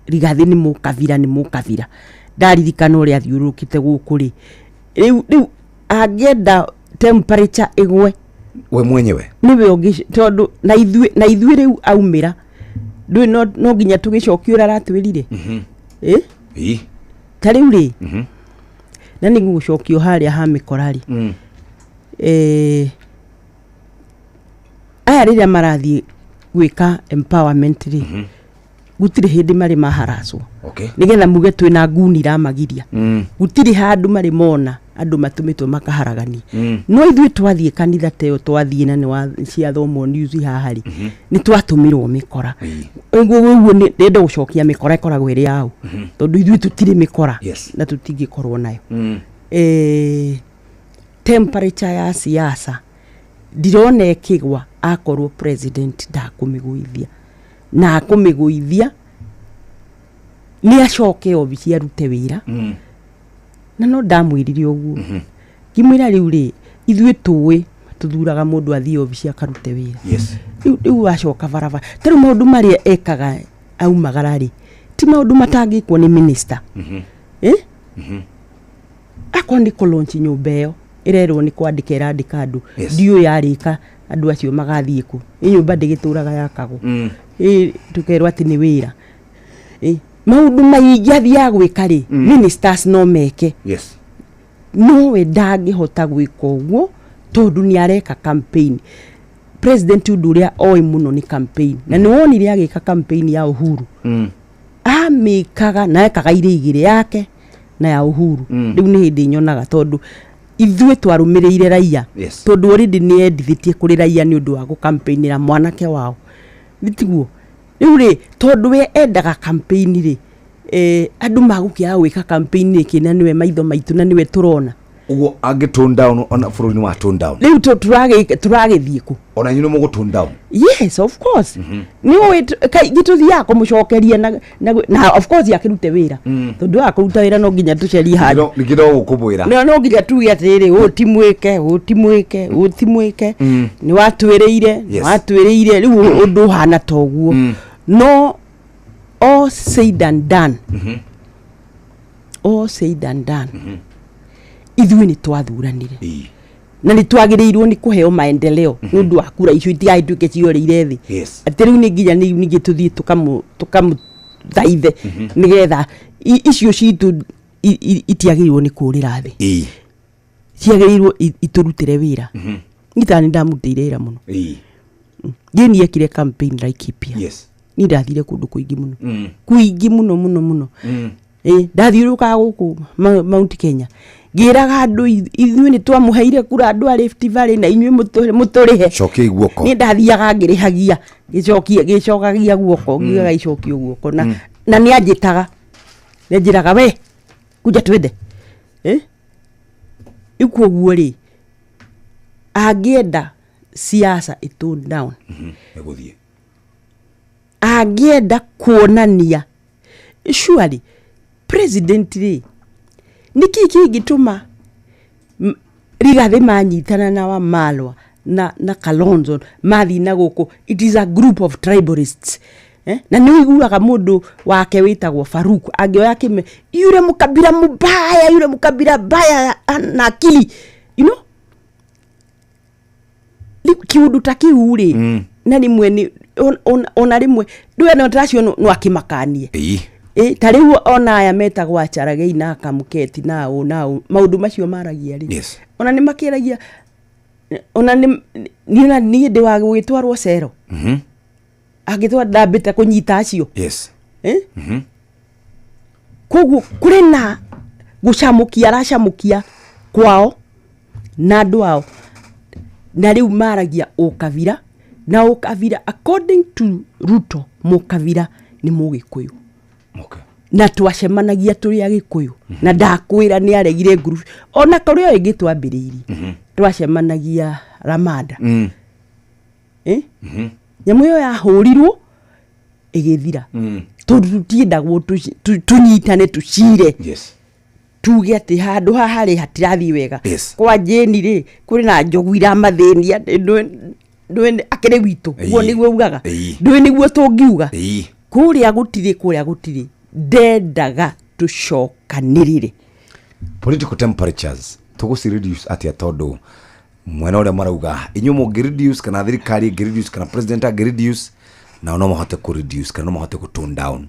Rigathi ni mukavira ndaririkana uria athiurukite guku ri riu agenda temperature igwe we mwenyewe niwe ongi tondu na ithue riu aumira ndui no nginya tugicokio ura ratwirire tariu ri na ni gucokio haria ha mikorari aya riria marathie gwika empowerment ri gutire hindi mari maharaswo nigetha muge twina nguni ramagiria gutire handu mari mona andu matumitwo makaharagani no ithue twathie kanitha teo twathie na ni wa cia thomo news hahari ni twatumirwo mikora uguo ndenda gucokia mikora ikoragwo iri yao tondu ithue tutire mikora na tutingikorwo nayo temperature ya siasa ndirona ikigwa akorwo president ndakumiguithia na akumiguithia ni acoke obici arute wira na no ndamwirire uguo ngimwira riu ri ithue tuwe tuthuraga mundu athie obici akarute wira riu acoka barabara tari maundu maria ekaga aumagara ri ti maundu matangikwo ni minister akondi kolonchi nyumba iyo irerwo ni kwandikira andikadu ndio yarika andu acio magathie ku nyumba ndigituraga yakagwo tukerwa ati ni wira maundu maingi athia gwika ri ministers no meke no we ndangihota gwika uguo tondu ni areka campaign president uduria oi muno ni campaign na ni wonire agika campaign ya Uhuru amikaga na ekaga ire igire yake na ya Uhuru riu ni hindi nyonaga tondu ithue twarumirire raia tondu already ni endithitie kuri raia ni undu wa gu campaignira mwanake wao bitiguo riu ri tondu we endaga campaign ri andu magukia gwika campaign ri kina niwe maitho maitu na niwe turona ugo age tone down ona bururi ni wa tone down riu turagithie ku ona nyuno mugo tone down yes of course ni we gituthia ko mucokeria na of course yakirute wira tondu akuruta wira no nginya tucerie handu nikido ukubwira no nginya tuge atiri utimwike ni watwiriire riu undu hana toguo no all said and done ithue ni twathuranire na ni twagirirwo ni kuheo maendeleo nundu akura icio itigaituke ciorire thi ati riu ni nginya ni gituthie tukamu thaithe nigetha icio citu itiagirirwo ni kurira thi ciagirirwo iturutire wira ngitani ndamutire wira muno ngeni yakire campaign Laikipia ni ndathire kundu kuingi muno ndathiuruka guku Mount Kenya ngiraga andu ithue ni twamuheire kura andu a Rift Valley na inyue muturihe cokia guoko ni ndathiaga ngirihagia gicokagia guoko ngiga icokio guoko na ni anjitaga ni njiraga we kuja twende ikuoguo ri agienda siasa itone down eguthie agienda kuonania surely president ri niki gituma Rigathi manyitana na wa Malwa na Kalonzo mathi na guku, it is a group of tribalists. Na nĩ wĩiguaga mũndũ wake wĩtagwo Faruku angĩoya kĩme yule mukabira mbaya na akili, you know, kiundu ta kiu ri na ni mwe ona rimwe ndwe no tracio no akimakanie ta riu ona aya metagwo Acharage na Akamuketi na maundu macio maragia ri ona ni makiragia ona ni ndi wa gwitwarwo cero agithwa ndambite kunyita acio koguo kuri na gucamukia aracamukia kwao na andu ao na riu maragia ukabira na ukabira according to Ruto mukabira ni mugikuyu na twacemanagia turi agikuyu na ndakwira ni aregire group ona kuri o ingi twambiriri twacemanagia Ramada nyamu yo yahurirwo igithira tutiendagwo tunyitane tucire tuge ati handu haha ri hatirathi wega kwa Jeni ri kuri na njogu ira mathenia ndwe akire witu guo niguo ugaga ndwe niguo tungiuga kuria gutiri ndendaga tucokanirire political temperatures tugusi reduce atia tondu mwena uria marauga inyu mo reduce kana thirikari reduce kana president reduce na no mahote ku reduce kana no mahote ku tone down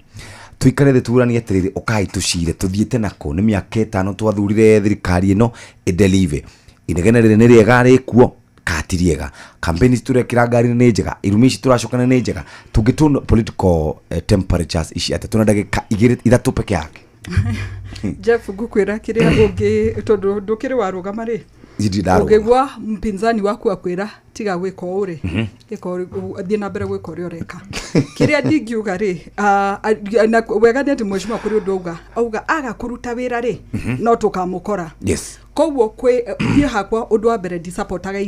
tuikare the turani atiriri ukai tucire tuthiete nako ni miaka 5 twathurire thirikari ino idelive inegene rire ni riega rikuo katiriega campaigns turekira ngari ni njega irumishi turacokana ni njega tungituna political temperatures ici ate tuna ndagika 2-3 peke yake Jeff gukwira kiria ungi tondu ndukiri warugama ri ugegwa mpinzani waku akwira tiga gwika uri thie na mbere gwika uri ureka kiria ndingiuga ri na wega ndi mweshima kuri undu auga aga kuruta wira ri no tukamukora koguo kwi hakwa undu wa mbere ndi supportaga